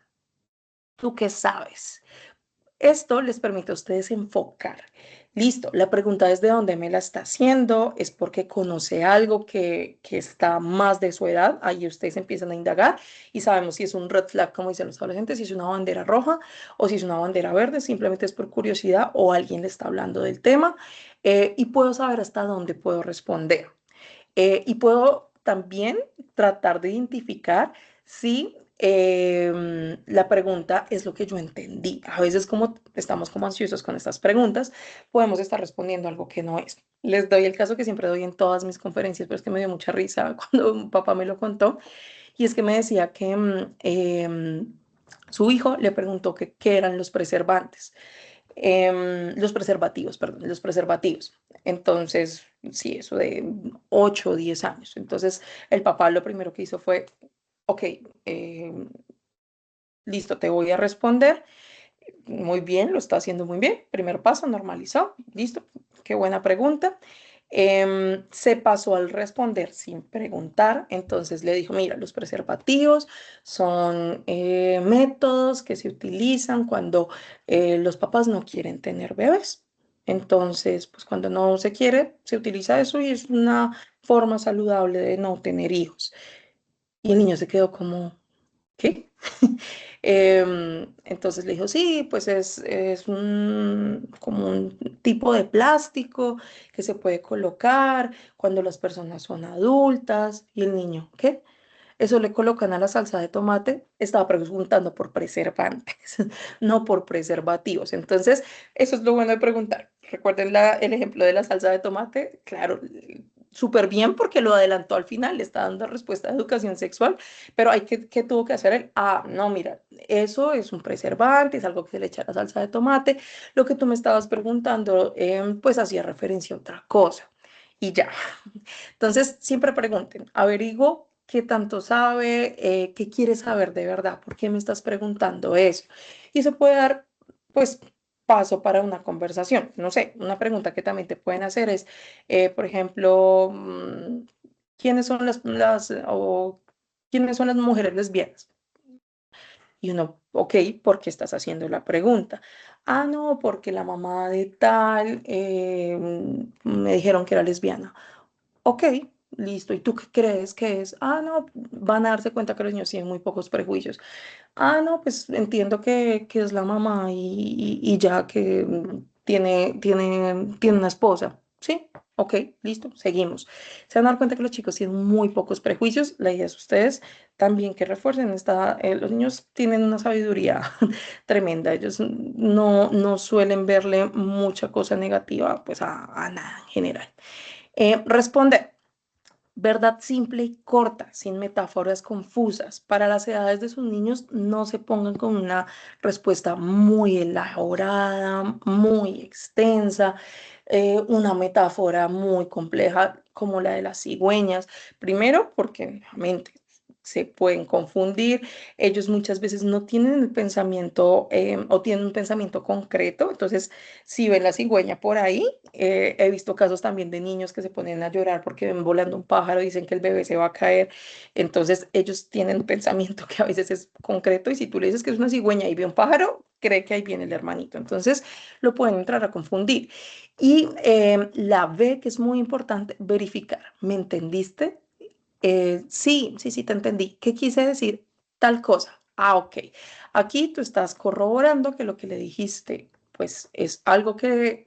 Speaker 2: ¿Tú qué sabes? Esto les permite a ustedes enfocar. Listo, la pregunta es de dónde me la está haciendo, es porque conoce algo que está más de su edad, ahí ustedes empiezan a indagar y sabemos si es un red flag, como dicen los adolescentes, si es una bandera roja o si es una bandera verde, simplemente es por curiosidad o alguien le está hablando del tema y puedo saber hasta dónde puedo responder. Y puedo también tratar de identificar si la pregunta es lo que yo entendí. A veces como estamos como ansiosos con estas preguntas, podemos estar respondiendo algo que no es. Les doy el caso que siempre doy en todas mis conferencias, pero es que me dio mucha risa cuando un papá me lo contó. y es que me decía que su hijo le preguntó que qué eran los preservantes, los preservativos, perdón, los preservativos. Entonces, sí, eso de 8 o 10 años. Entonces, el papá lo primero que hizo fue, ok, listo, te voy a responder. Muy bien, lo está haciendo muy bien. Primer paso, normalizó. Listo, qué buena pregunta. Se pasó al responder sin preguntar, entonces le dijo, mira, los preservativos son métodos que se utilizan cuando los papás no quieren tener bebés. Entonces, pues cuando no se quiere, se utiliza eso y es una forma saludable de no tener hijos. Y el niño se quedó como, ¿qué? Entonces le dijo, sí, pues es como un tipo de plástico que se puede colocar cuando las personas son adultas. Y el niño, ¿qué? Eso le colocan a la salsa de tomate. Estaba preguntando por preservantes, no por preservativos. Entonces, eso es lo bueno de preguntar. Recuerden el ejemplo de la salsa de tomate. Claro, súper bien porque lo adelantó al final, le está dando respuesta de educación sexual, pero ¿qué tuvo que hacer él? Ah, no, mira, eso es un preservante, es algo que se le echa a la salsa de tomate. Lo que tú me estabas preguntando, pues hacía referencia a otra cosa. Y ya. Entonces, siempre pregunten, averiguo qué tanto sabe, qué quiere saber de verdad, por qué me estás preguntando eso. Y se puede dar, pues, paso para una conversación. No sé, una pregunta que también te pueden hacer es, por ejemplo, ¿quiénes son o quiénes son las mujeres lesbianas? Y uno, ok, ¿por qué estás haciendo la pregunta? Ah, no, porque la mamá de tal me dijeron que era lesbiana. Ok, listo. ¿Y tú qué crees que es? Ah, no, van a darse cuenta que los niños tienen muy pocos prejuicios. Ah, no, pues entiendo que es la mamá y ya que tiene una esposa. Sí, ok, listo, seguimos. Se van a dar cuenta que los chicos tienen muy pocos prejuicios. La idea es ustedes también que refuercen los niños tienen una sabiduría tremenda. Ellos no suelen verle mucha cosa negativa pues a nada en general. Responder. Verdad simple y corta, sin metáforas confusas. Para las edades de sus niños, no se pongan con una respuesta muy elaborada, muy extensa, una metáfora muy compleja como la de las cigüeñas. Primero, porque nuevamente se pueden confundir. Ellos muchas veces no tienen el pensamiento o tienen un pensamiento concreto. Entonces, si ven la cigüeña por ahí, he visto casos también de niños que se ponen a llorar porque ven volando un pájaro y dicen que el bebé se va a caer. Entonces, ellos tienen un pensamiento que a veces es concreto y si tú le dices que es una cigüeña y ve un pájaro, cree que ahí viene el hermanito. Entonces, lo pueden entrar a confundir. Y la B, que es muy importante, verificar. ¿Me entendiste? Sí, sí, sí, te entendí. ¿Qué quise decir? Tal cosa. Ah, ok. Aquí tú estás corroborando que lo que le dijiste, pues es algo que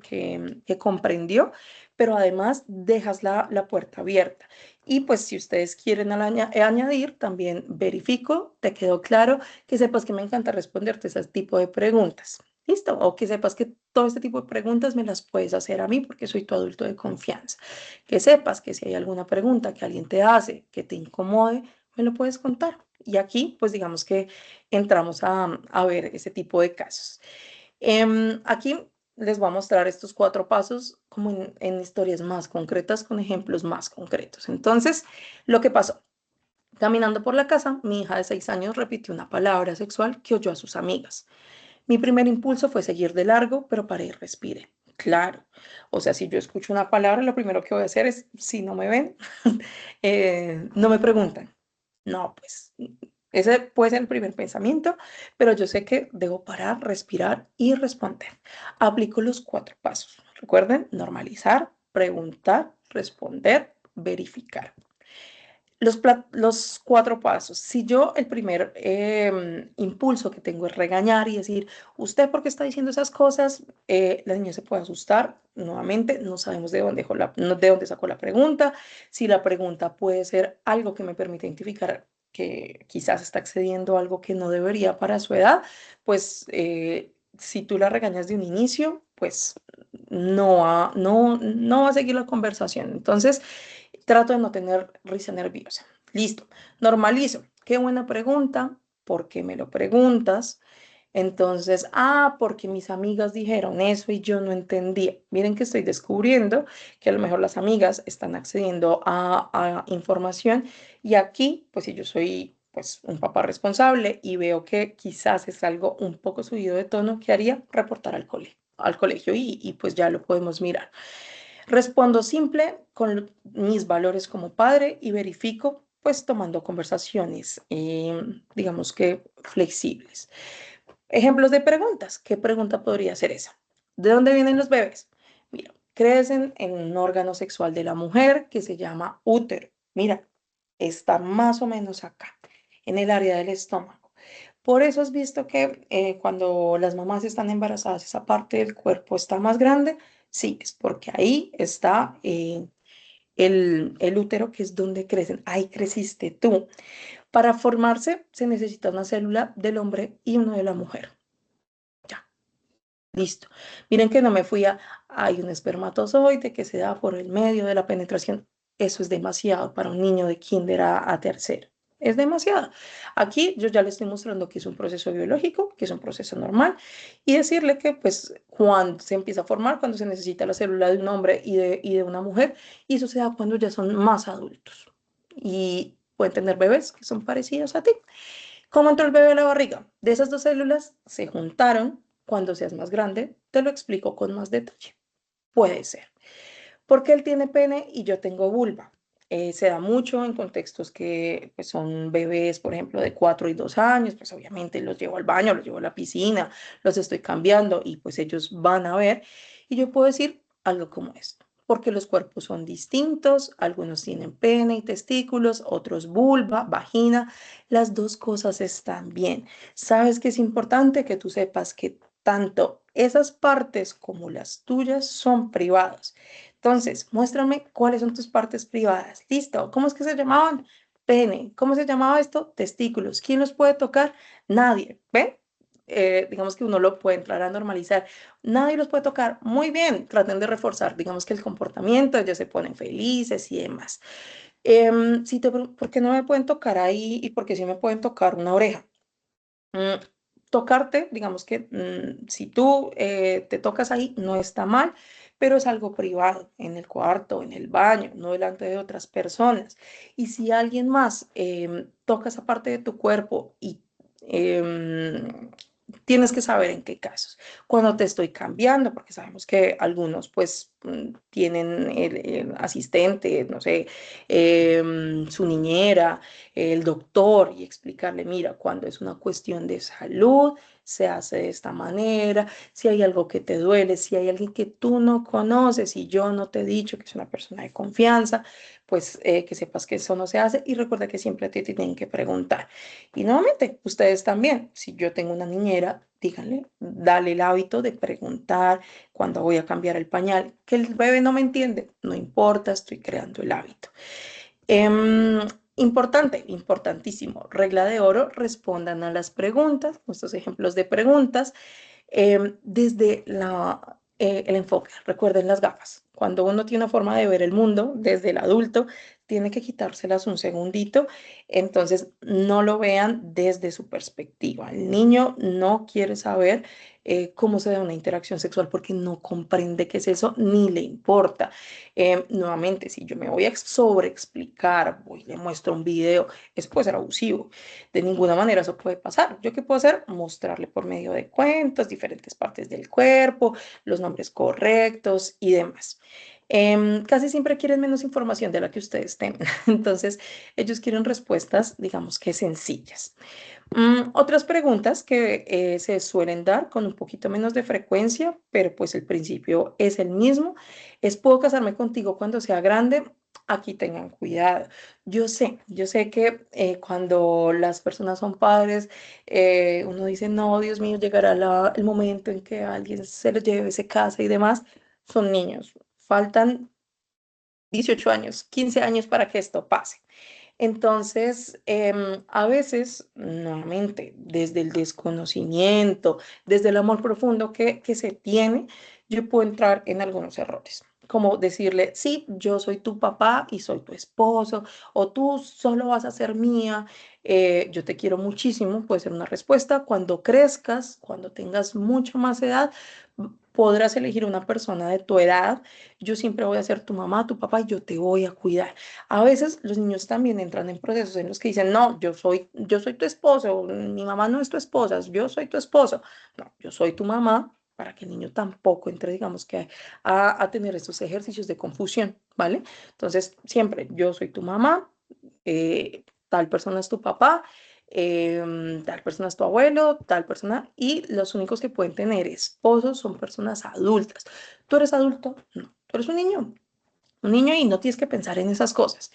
Speaker 2: comprendió, pero además dejas la puerta abierta. Y pues si ustedes quieren añadir, también verifico, te quedó claro, que sepas que me encanta responderte ese tipo de preguntas. ¿Listo? O que sepas que todo este tipo de preguntas me las puedes hacer a mí porque soy tu adulto de confianza. Que sepas que si hay alguna pregunta que alguien te hace que te incomode, me lo puedes contar. Y aquí, pues digamos que entramos a ver ese tipo de casos. Aquí les voy a mostrar estos 4 pasos como en historias más concretas, con ejemplos más concretos. Entonces, lo que pasó. Caminando por la casa, mi hija de 6 años repitió una palabra sexual que oyó a sus amigas. Mi primer impulso fue seguir de largo, pero paré y respiré. Claro, o sea, si yo escucho una palabra, lo primero que voy a hacer es, si no me ven, no me preguntan. No, pues ese puede ser el primer pensamiento, pero yo sé que debo parar, respirar y responder. Aplico los 4 pasos. Recuerden, normalizar, preguntar, responder, verificar. Los 4 pasos. Si yo el primer impulso que tengo es regañar y decir, ¿usted por qué está diciendo esas cosas? La niña se puede asustar. Nuevamente, no sabemos de dónde, de dónde sacó la pregunta. Si la pregunta puede ser algo que me permite identificar que quizás está accediendo a algo que no debería para su edad, pues si tú la regañas de un inicio, pues no va a seguir la conversación. Entonces, trato de no tener risa nerviosa. Listo. Normalizo. qué buena pregunta, ¿por qué me lo preguntas? Entonces, porque mis amigas dijeron eso y yo no entendía. Miren que estoy descubriendo que a lo mejor las amigas están accediendo a información y aquí, pues si yo soy pues un papá responsable y veo que quizás es algo un poco subido de tono, ¿qué haría? Reportar al colegio y pues ya lo podemos mirar. Respondo simple con mis valores como padre y verifico pues tomando conversaciones, digamos que flexibles. Ejemplos de preguntas. ¿Qué pregunta podría ser esa? ¿De dónde vienen los bebés? Mira, crecen en un órgano sexual de la mujer que se llama útero. Mira, está más o menos acá, en el área del estómago. Por eso has visto que cuando las mamás están embarazadas, esa parte del cuerpo está más grande. Sí, es porque ahí está el útero, que es donde crecen. Ahí creciste tú. Para formarse se necesita una célula del hombre y uno de la mujer. Ya. Listo. Miren que no me fui hay un espermatozoide que se da por el medio de la penetración. Eso es demasiado para un niño de kinder a tercero. Es demasiado. Aquí yo ya le estoy mostrando que es un proceso biológico, que es un proceso normal, y decirle que pues cuando se empieza a formar, cuando se necesita la célula de un hombre y de una mujer, y eso se da cuando ya son más adultos. Y pueden tener bebés que son parecidos a ti. ¿Cómo entró el bebé a la barriga? De esas dos células se juntaron. Cuando seas más grande, te lo explico con más detalle. Puede ser. Porque él tiene pene y yo tengo vulva. Se da mucho en contextos que pues, son bebés, por ejemplo, de 4 y 2 años, pues obviamente los llevo al baño, los llevo a la piscina, los estoy cambiando y pues ellos van a ver. Y yo puedo decir algo como esto, porque los cuerpos son distintos, algunos tienen pene y testículos, otros vulva, vagina, las dos cosas están bien. ¿Sabes que es importante que tú sepas que tanto esas partes como las tuyas son privadas? Entonces, muéstrame cuáles son tus partes privadas. Listo. ¿Cómo es que se llamaban? Pene. ¿Cómo se llamaba esto? Testículos. ¿Quién los puede tocar? Nadie. ¿Ven? Digamos que uno lo puede entrar a normalizar. Nadie los puede tocar. Muy bien. Traten de reforzar, digamos que el comportamiento, ellos se ponen felices y demás. ¿Por qué no me pueden tocar ahí y por qué sí me pueden tocar una oreja? Mm, Tocarte, digamos que si tú te tocas ahí, no está mal, pero es algo privado, en el cuarto, en el baño, no delante de otras personas. Y si alguien más toca esa parte de tu cuerpo y em, tienes que saber en qué casos. Cuando te estoy cambiando, porque sabemos que algunos pues tienen el asistente, no sé, su niñera, el doctor y explicarle, mira, cuando es una cuestión de salud, se hace de esta manera, si hay algo que te duele, si hay alguien que tú no conoces y yo no te he dicho que es una persona de confianza, pues que sepas que eso no se hace y recuerda que siempre te tienen que preguntar. Y nuevamente, ustedes también, si yo tengo una niñera, díganle, dale el hábito de preguntar cuando voy a cambiar el pañal, que el bebé no me entiende, no importa, estoy creando el hábito. Em, Importante, importantísimo. Regla de oro, respondan a las preguntas, nuestros ejemplos de preguntas, desde el enfoque. Recuerden las gafas. Cuando uno tiene una forma de ver el mundo, desde el adulto, tiene que quitárselas un segundito. Entonces, no lo vean desde su perspectiva. El niño no quiere saber cómo se da una interacción sexual porque no comprende qué es eso ni le importa. Nuevamente, si yo me voy a sobreexplicar, voy y le muestro un video, eso puede ser abusivo. De ninguna manera eso puede pasar. ¿Yo qué puedo hacer? Mostrarle por medio de cuentos diferentes partes del cuerpo, los nombres correctos y demás. Casi siempre quieren menos información de la que ustedes tienen. Entonces, ellos quieren respuestas, digamos que sencillas. Otras preguntas que se suelen dar con un poquito menos de frecuencia, pero pues el principio es el mismo, es ¿puedo casarme contigo cuando sea grande? Aquí tengan cuidado. Yo sé que cuando las personas son padres, uno dice, no, Dios mío, llegará el momento en que alguien se lo lleve, se casa y demás. Son niños. Faltan 18 años, 15 años para que esto pase. Entonces, a veces, nuevamente, desde el desconocimiento, desde el amor profundo que se tiene, yo puedo entrar en algunos errores. como decirle, sí, yo soy tu papá y soy tu esposo, o tú solo vas a ser mía, yo te quiero muchísimo, puede ser una respuesta. Cuando crezcas, cuando tengas mucho más edad, podrás elegir una persona de tu edad. Yo siempre voy a ser tu mamá, tu papá, y yo te voy a cuidar. A veces los niños también entran en procesos en los que dicen, no, yo soy tu esposo, mi mamá no es tu esposa, yo soy tu esposo. No, yo soy tu mamá, para que el niño tampoco entre, digamos que a tener estos ejercicios de confusión, ¿vale? Entonces, siempre, yo soy tu mamá, tal persona es tu papá, tal persona es tu abuelo, tal persona, y los únicos que pueden tener esposos son personas adultas. ¿Tú eres adulto? No, tú eres un niño y no tienes que pensar en esas cosas.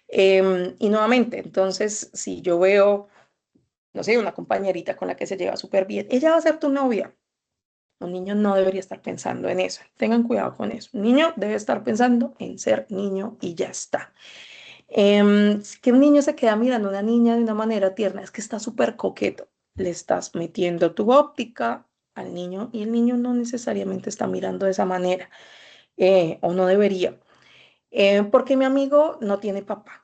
Speaker 2: Y nuevamente, entonces, si yo veo, no sé, una compañerita con la que se lleva súper bien, ella va a ser tu novia. Un niño no debería estar pensando en eso. Tengan cuidado con eso. Un niño debe estar pensando en ser niño y ya está. Que un niño se queda mirando a una niña de una manera tierna es que está súper coqueto. Le estás metiendo tu óptica al niño y el niño no necesariamente está mirando de esa manera, o no debería. Porque mi amigo no tiene papá.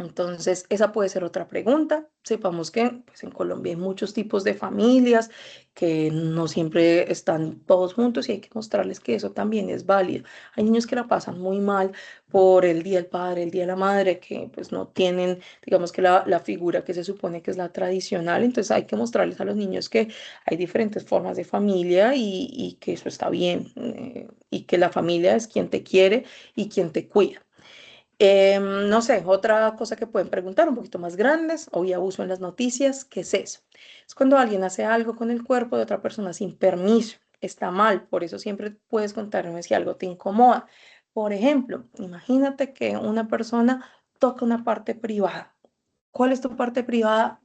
Speaker 2: Entonces, esa puede ser otra pregunta. Sepamos que pues, en Colombia hay muchos tipos de familias que no siempre están todos juntos y hay que mostrarles que eso también es válido. Hay niños que la pasan muy mal por el Día del Padre, el Día de la Madre, que pues no tienen, digamos que la figura que se supone que es la tradicional. Entonces, hay que mostrarles a los niños que hay diferentes formas de familia y que eso está bien, y que la familia es quien te quiere y quien te cuida. No sé, otra cosa que pueden preguntar un poquito más grandes, hoy abuso en las noticias, ¿qué es eso? Es cuando alguien hace algo con el cuerpo de otra persona sin permiso. Está mal, por eso siempre puedes contarme si algo te incomoda. Por ejemplo, imagínate que una persona toca una parte privada. ¿Cuál es tu parte privada?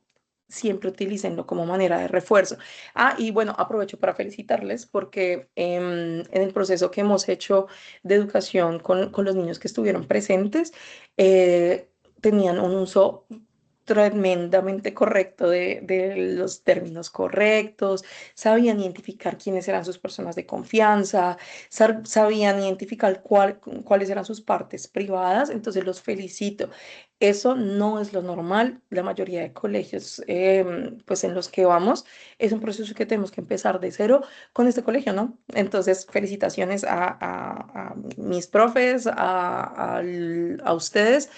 Speaker 2: Siempre utilícenlo como manera de refuerzo. Ah, y bueno, aprovecho para felicitarles porque en el proceso que hemos hecho de educación con los niños que estuvieron presentes, eh, tenían un uso tremendamente correcto de los términos correctos, sabían identificar quiénes eran sus personas de confianza, sabían identificar cuáles eran sus partes privadas, entonces los felicito. Eso no es lo normal. La mayoría de colegios, pues en los que vamos, es un proceso que tenemos que empezar de cero con este colegio, ¿no? Entonces, felicitaciones a mis profes, a ustedes.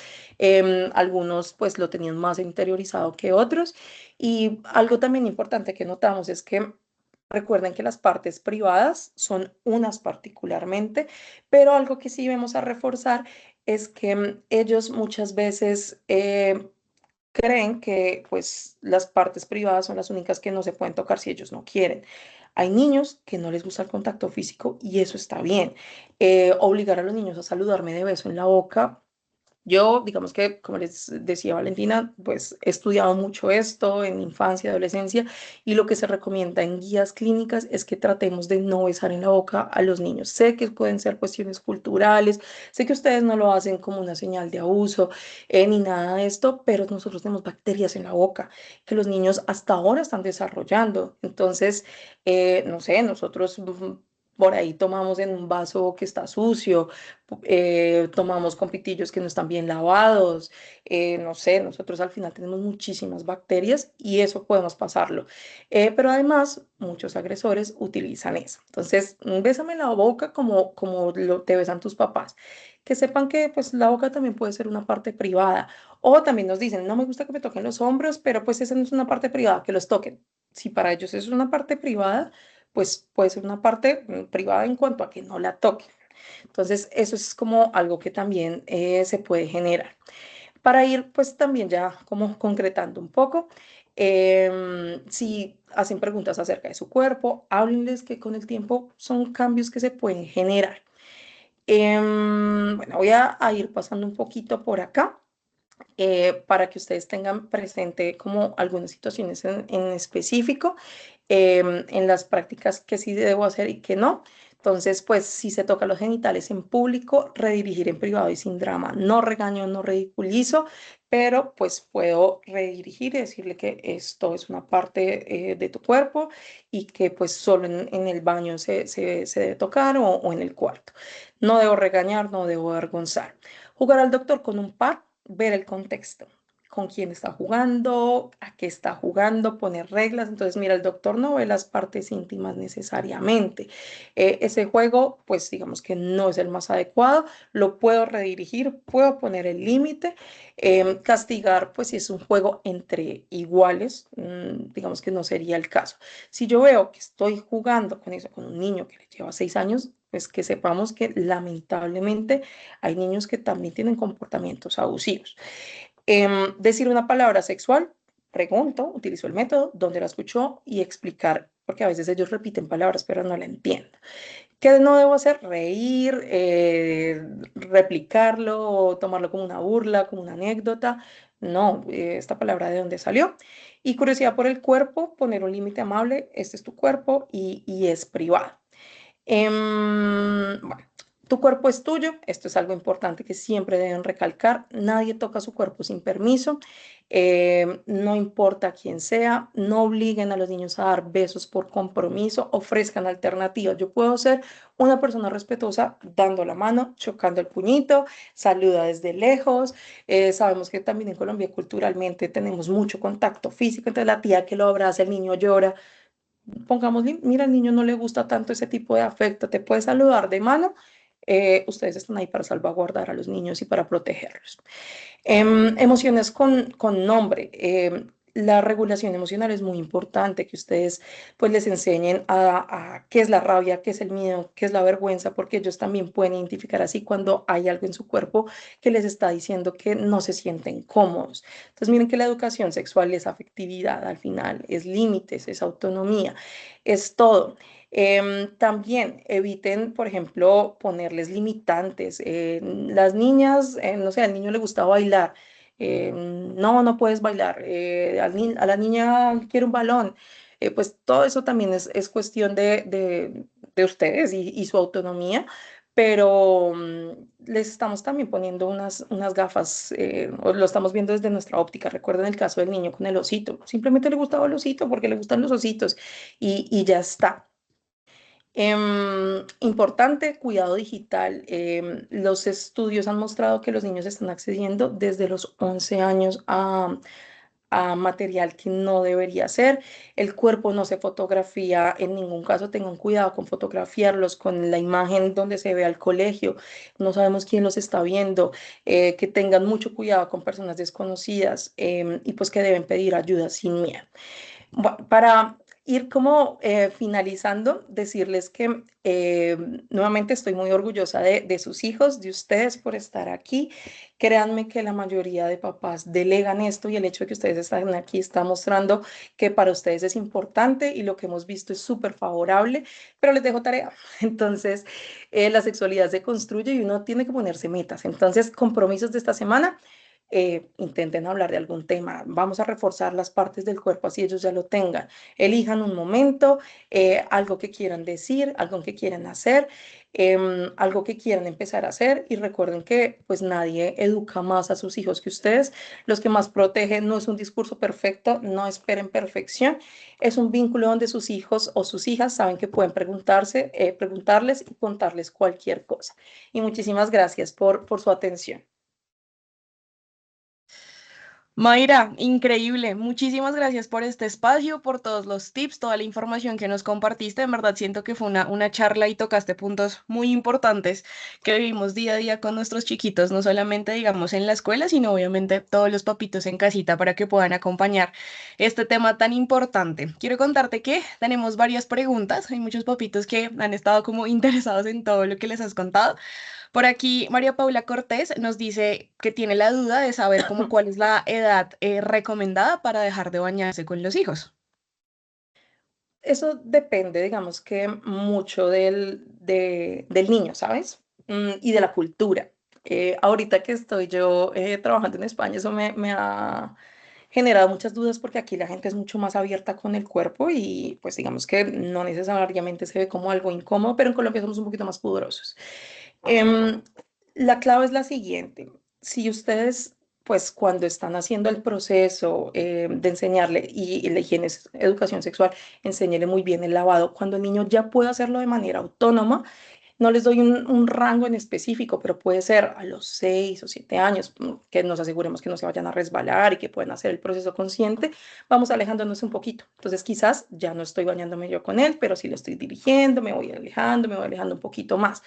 Speaker 2: Algunos pues lo tenían más interiorizado que otros. Y algo también importante que notamos es que recuerden que las partes privadas son unas particularmente, pero algo que sí vamos a reforzar es que ellos muchas veces creen que pues las partes privadas son las únicas que no se pueden tocar si ellos no quieren. Hay niños que no les gusta el contacto físico y eso está bien. Obligar a los niños a saludarme de beso en la boca. Yo, digamos que, como les decía Valentina, pues he estudiado mucho esto en infancia, adolescencia, y lo que se recomienda en guías clínicas es que tratemos de no besar en la boca a los niños. Sé que pueden ser cuestiones culturales, sé que ustedes no lo hacen como una señal de abuso, ni nada de esto, pero nosotros tenemos bacterias en la boca que los niños hasta ahora están desarrollando. Entonces, no sé, nosotros por ahí tomamos en un vaso que está sucio, tomamos con pitillos que no están bien lavados, no sé, nosotros al final tenemos muchísimas bacterias y eso podemos pasarlo. Pero además, muchos agresores utilizan eso. Entonces, bésame en la boca como te besan tus papás. Que sepan que pues la boca también puede ser una parte privada. O también nos dicen, no me gusta que me toquen los hombros, pero pues esa no es una parte privada, que los toquen. Si para ellos eso es una parte privada, pues puede ser una parte privada en cuanto a que no la toquen. Entonces, eso es como algo que también se puede generar. Para ir, pues también ya como concretando un poco, si hacen preguntas acerca de su cuerpo, háblenles que con el tiempo son cambios que se pueden generar. Bueno, voy a ir pasando un poquito por acá, para que ustedes tengan presente como algunas situaciones en específico, en las prácticas que sí debo hacer y que no. Entonces, pues si se toca los genitales en público, redirigir en privado y sin drama. No regaño, no ridiculizo, pero pues puedo redirigir y decirle que esto es una parte de tu cuerpo y que pues solo en el baño se debe tocar o en el cuarto. No debo regañar, no debo avergonzar. Jugar al doctor con un par, ver el contexto, con quién está jugando, a qué está jugando, poner reglas. Entonces, mira, el doctor no ve las partes íntimas necesariamente. Ese juego, pues digamos que no es el más adecuado, lo puedo redirigir, puedo poner el límite, castigar, pues si es un juego entre iguales, digamos que no sería el caso. Si yo veo que estoy jugando con eso, con un niño que le lleva 6 años, pues que sepamos que lamentablemente hay niños que también tienen comportamientos abusivos. Decir una palabra sexual, pregunto, utilizo el método, dónde la escuchó y explicar, porque a veces ellos repiten palabras, pero no la entienden. ¿Qué no debo hacer? Reír, replicarlo, o tomarlo como una burla, como una anécdota. No, esta palabra de dónde salió. Y curiosidad por el cuerpo, poner un límite amable, este es tu cuerpo y es privado. Bueno, tu cuerpo es tuyo, esto es algo importante que siempre deben recalcar, nadie toca su cuerpo sin permiso, no importa quién sea, no obliguen a los niños a dar besos por compromiso, ofrezcan alternativas. Yo puedo ser una persona respetuosa dando la mano, chocando el puñito, saluda desde lejos. Sabemos que también en Colombia culturalmente tenemos mucho contacto físico, entonces la tía que lo abraza, el niño llora. Pongámosle, mira, al niño no le gusta tanto ese tipo de afecto, te puede saludar de mano. Ustedes están ahí para salvaguardar a los niños y para protegerlos. Emociones con nombre. La regulación emocional es muy importante, que ustedes pues les enseñen a qué es la rabia, qué es el miedo, qué es la vergüenza, porque ellos también pueden identificar así cuando hay algo en su cuerpo que les está diciendo que no se sienten cómodos. Entonces miren que la educación sexual es afectividad al final, es límites, es autonomía, es todo. También eviten, por ejemplo, ponerles limitantes. Las niñas, no sé, al niño le gusta bailar. No, no puedes bailar. A la niña quiere un balón. Pues todo eso también es cuestión de ustedes y su autonomía, pero les estamos también poniendo unas gafas, o lo estamos viendo desde nuestra óptica. Recuerden el caso del niño con el osito. Simplemente le gustaba el osito porque le gustan los ositos y ya está. Importante, cuidado digital. Los estudios han mostrado que los niños están accediendo desde los 11 años a material que no debería ser. El cuerpo no se fotografía en ningún caso. Tengan cuidado con fotografiarlos con la imagen donde se ve al colegio. No sabemos quién los está viendo. Que tengan mucho cuidado con personas desconocidas, y pues que deben pedir ayuda sin miedo. Para ir como finalizando, decirles que nuevamente estoy muy orgullosa de sus hijos, de ustedes por estar aquí. Créanme que la mayoría de papás delegan esto y el hecho de que ustedes estén aquí está mostrando que para ustedes es importante y lo que hemos visto es súper favorable, pero les dejo tarea. Entonces, la sexualidad se construye y uno tiene que ponerse metas. Entonces, compromisos de esta semana, intenten hablar de algún tema. Vamos a reforzar las partes del cuerpo así ellos ya lo tengan. Elijan un momento, algo que quieran decir, algo que quieran hacer, algo que quieran empezar a hacer y recuerden que pues nadie educa más a sus hijos que ustedes. Los que más protegen no es un discurso perfecto, no esperen perfección, es un vínculo donde sus hijos o sus hijas saben que pueden preguntarles y contarles cualquier cosa. Y muchísimas gracias por su atención.
Speaker 1: Mayra, increíble. Muchísimas gracias por este espacio, por todos los tips, toda la información que nos compartiste. En verdad siento que fue una charla y tocaste puntos muy importantes que vivimos día a día con nuestros chiquitos, no solamente digamos en la escuela, sino obviamente todos los papitos en casita para que puedan acompañar este tema tan importante. Quiero contarte que tenemos varias preguntas. Hay muchos papitos que han estado como interesados en todo lo que les has contado. Por aquí, María Paula Cortés nos dice que tiene la duda de saber cómo cuál es la edad recomendada para dejar de bañarse con los hijos.
Speaker 2: Eso depende, digamos que mucho del niño, ¿sabes? Y de la cultura. Ahorita que estoy yo trabajando en España, eso me ha generado muchas dudas porque aquí la gente es mucho más abierta con el cuerpo y pues digamos que no necesariamente se ve como algo incómodo, pero en Colombia somos un poquito más pudorosos. Em, la clave es la siguiente. Si ustedes, pues cuando están haciendo el proceso de enseñarle y la higiene es educación sexual, enséñele muy bien el lavado. Cuando el niño ya puede hacerlo de manera autónoma, no les doy un rango en específico, pero puede ser a los 6 o 7 años, que nos aseguremos que no se vayan a resbalar y que pueden hacer el proceso consciente, vamos alejándonos un poquito. Entonces quizás ya no estoy bañándome yo con él, pero sí lo estoy dirigiendo, me voy alejando un poquito más.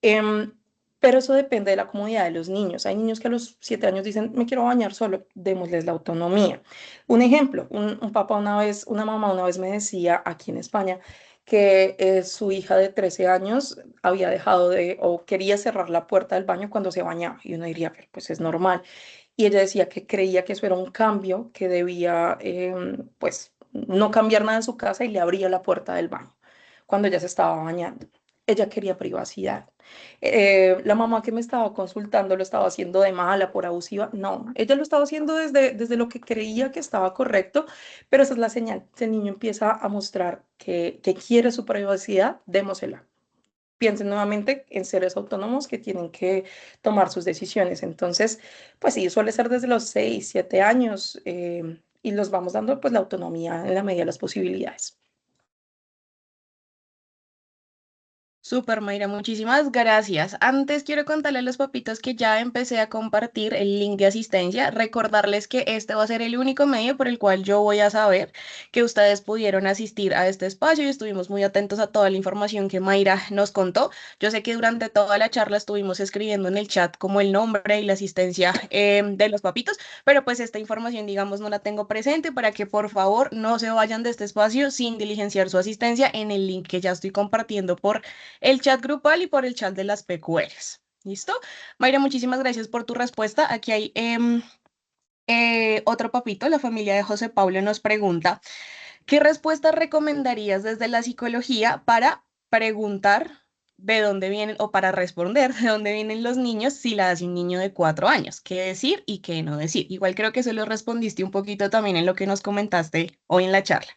Speaker 2: Em, pero eso depende de la comodidad de los niños. Hay niños que a los 7 años dicen, me quiero bañar solo, démosles la autonomía. Un ejemplo, un papá una vez, una mamá una vez me decía aquí en España que su hija de 13 años había dejado de o quería cerrar la puerta del baño cuando se bañaba. Y uno diría, "Pero, pues es normal". Y ella decía que creía que eso era un cambio, que debía, pues, no cambiar nada en su casa y le abría la puerta del baño cuando ella se estaba bañando. Ella quería privacidad. La mamá que me estaba consultando lo estaba haciendo de mala, por abusiva. No, ella lo estaba haciendo desde lo que creía que estaba correcto, pero esa es la señal. Si el niño empieza a mostrar que quiere su privacidad, démosela. Piensen nuevamente en seres autónomos que tienen que tomar sus decisiones. Entonces, pues sí, suele ser desde los 6, 7 años y los vamos dando pues la autonomía en la medida de las posibilidades.
Speaker 1: Super, Mayra, muchísimas gracias. Antes quiero contarle a los papitos que ya empecé a compartir el link de asistencia, recordarles que este va a ser el único medio por el cual yo voy a saber que ustedes pudieron asistir a este espacio y estuvimos muy atentos a toda la información que Mayra nos contó. Yo sé que durante toda la charla estuvimos escribiendo en el chat como el nombre y la asistencia de los papitos, pero pues esta información, digamos, no la tengo presente para que por favor no se vayan de este espacio sin diligenciar su asistencia en el link que ya estoy compartiendo por el chat grupal y por el chat de las PQRs. ¿Listo? Mayra, muchísimas gracias por tu respuesta. Aquí hay otro papito, la familia de José Pablo nos pregunta, ¿qué respuesta recomendarías desde la psicología para preguntar de dónde vienen o para responder de dónde vienen los niños si la hace un niño de 4 años? ¿Qué decir y qué no decir? Igual creo que eso lo respondiste un poquito también en lo que nos comentaste hoy en la charla.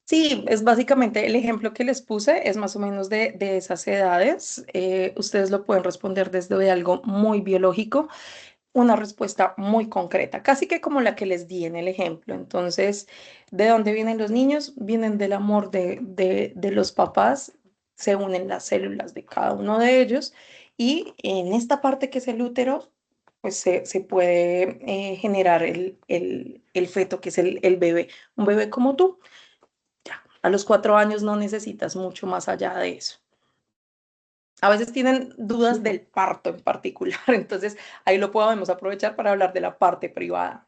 Speaker 2: Sí, es básicamente el ejemplo que les puse, es más o menos de esas edades. Ustedes lo pueden responder desde algo muy biológico, una respuesta muy concreta, casi que como la que les di en el ejemplo. Entonces, ¿de dónde vienen los niños? Vienen del amor de los papás, se unen las células de cada uno de ellos y en esta parte que es el útero, pues se puede generar el feto, que es el bebé, un bebé como tú. Ya, a los 4 años no necesitas mucho más allá de eso. A veces tienen dudas del parto en particular, entonces ahí lo podemos aprovechar para hablar de la parte privada.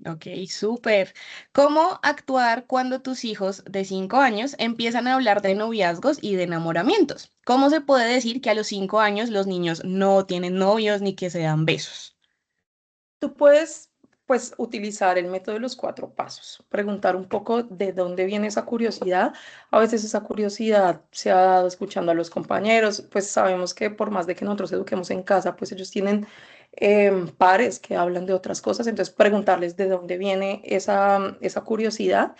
Speaker 1: Ok, súper. ¿Cómo actuar cuando tus hijos de 5 años empiezan a hablar de noviazgos y de enamoramientos? ¿Cómo se puede decir que a los 5 años los niños no tienen novios ni que se dan besos?
Speaker 2: Tú puedes, pues, utilizar el método de los 4 pasos, preguntar un poco de dónde viene esa curiosidad. A veces esa curiosidad se ha dado escuchando a los compañeros, pues sabemos que por más de que nosotros eduquemos en casa, pues ellos tienen pares que hablan de otras cosas, entonces preguntarles de dónde viene esa curiosidad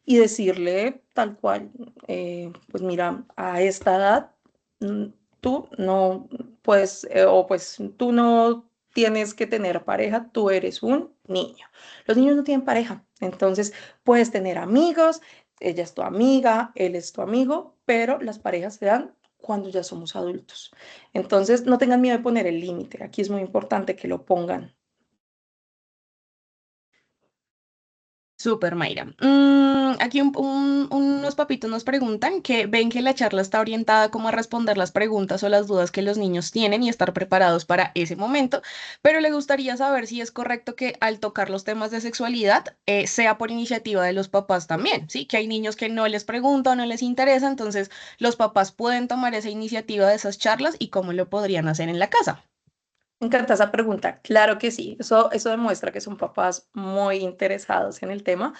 Speaker 2: y decirle tal cual, pues mira, a esta edad mm, tú no puedes, o pues tú no tienes que tener pareja, tú eres un niño. Los niños no tienen pareja, entonces puedes tener amigos, ella es tu amiga, él es tu amigo, pero las parejas se dan cuando ya somos adultos. Entonces, no tengan miedo de poner el límite, aquí es muy importante que lo pongan.
Speaker 1: Súper, Mayra. Aquí unos papitos nos preguntan que ven que la charla está orientada como a responder las preguntas o las dudas que los niños tienen y estar preparados para ese momento, pero le gustaría saber si es correcto que al tocar los temas de sexualidad sea por iniciativa de los papás también, ¿sí? Que hay niños que no les preguntan, no les interesa, entonces los papás pueden tomar esa iniciativa de esas charlas y cómo lo podrían hacer en la casa.
Speaker 2: Me encanta esa pregunta. Claro que sí. Eso demuestra que son papás muy interesados en el tema,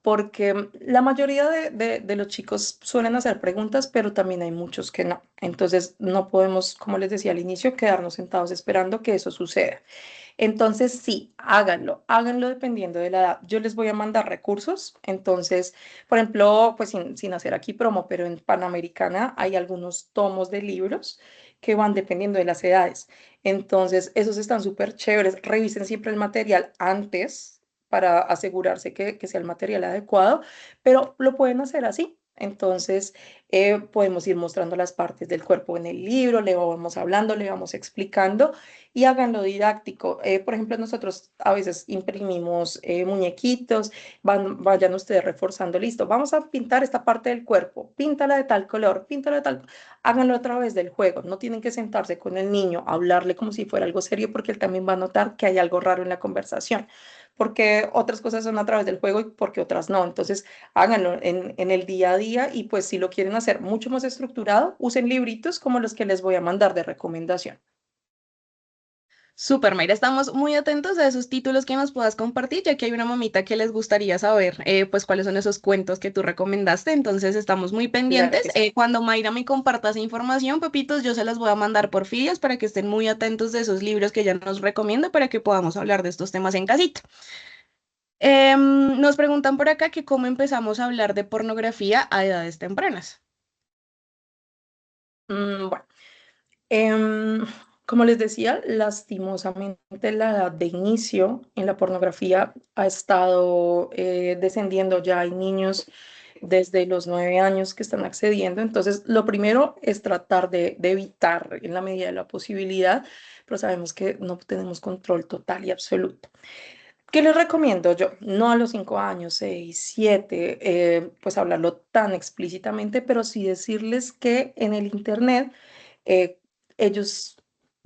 Speaker 2: porque la mayoría de los chicos suelen hacer preguntas, pero también hay muchos que no. Entonces, no podemos, como les decía al inicio, quedarnos sentados esperando que eso suceda. Entonces, sí, háganlo dependiendo de la edad. Yo les voy a mandar recursos. Entonces, por ejemplo, pues sin hacer aquí promo, pero en Panamericana hay algunos tomos de libros que van dependiendo de las edades. Entonces, esos están súper chéveres. Revisen siempre el material antes para asegurarse que sea el material adecuado, pero lo pueden hacer así. Entonces, podemos ir mostrando las partes del cuerpo en el libro, le vamos hablando, le vamos explicando y háganlo didáctico. Por ejemplo, nosotros a veces imprimimos muñequitos, vayan ustedes reforzando, listo, vamos a pintar esta parte del cuerpo, píntala de tal color, píntala de tal. Háganlo a través del juego, no tienen que sentarse con el niño, hablarle como si fuera algo serio, porque él también va a notar que hay algo raro en la conversación, porque otras cosas son a través del juego y porque otras no. Entonces, háganlo en el día a día y pues si lo quieren hacer mucho más estructurado, usen libritos como los que les voy a mandar de recomendación.
Speaker 1: Súper, Mayra, estamos muy atentos a esos títulos que nos puedas compartir, ya que hay una mamita que les gustaría saber, pues, cuáles son esos cuentos que tú recomendaste. Entonces, estamos muy
Speaker 2: Claro
Speaker 1: pendientes.
Speaker 2: que sí.
Speaker 1: Cuando Mayra me comparta esa información, papitos, yo se las voy a mandar por filias para que estén muy atentos de esos libros que ella nos recomienda para que podamos hablar de estos temas en casita. Nos preguntan por acá que cómo empezamos a hablar de pornografía a edades tempranas.
Speaker 2: Bueno. Em, Como les decía, lastimosamente la edad de inicio en la pornografía ha estado descendiendo. Ya hay niños desde los 9 años que están accediendo. Entonces, lo primero es tratar de evitar en la medida de la posibilidad, pero sabemos que no tenemos control total y absoluto. ¿Qué les recomiendo yo? No a los 5 años, 6, 7, pues hablarlo tan explícitamente, pero sí decirles que en el Internet eh, ellos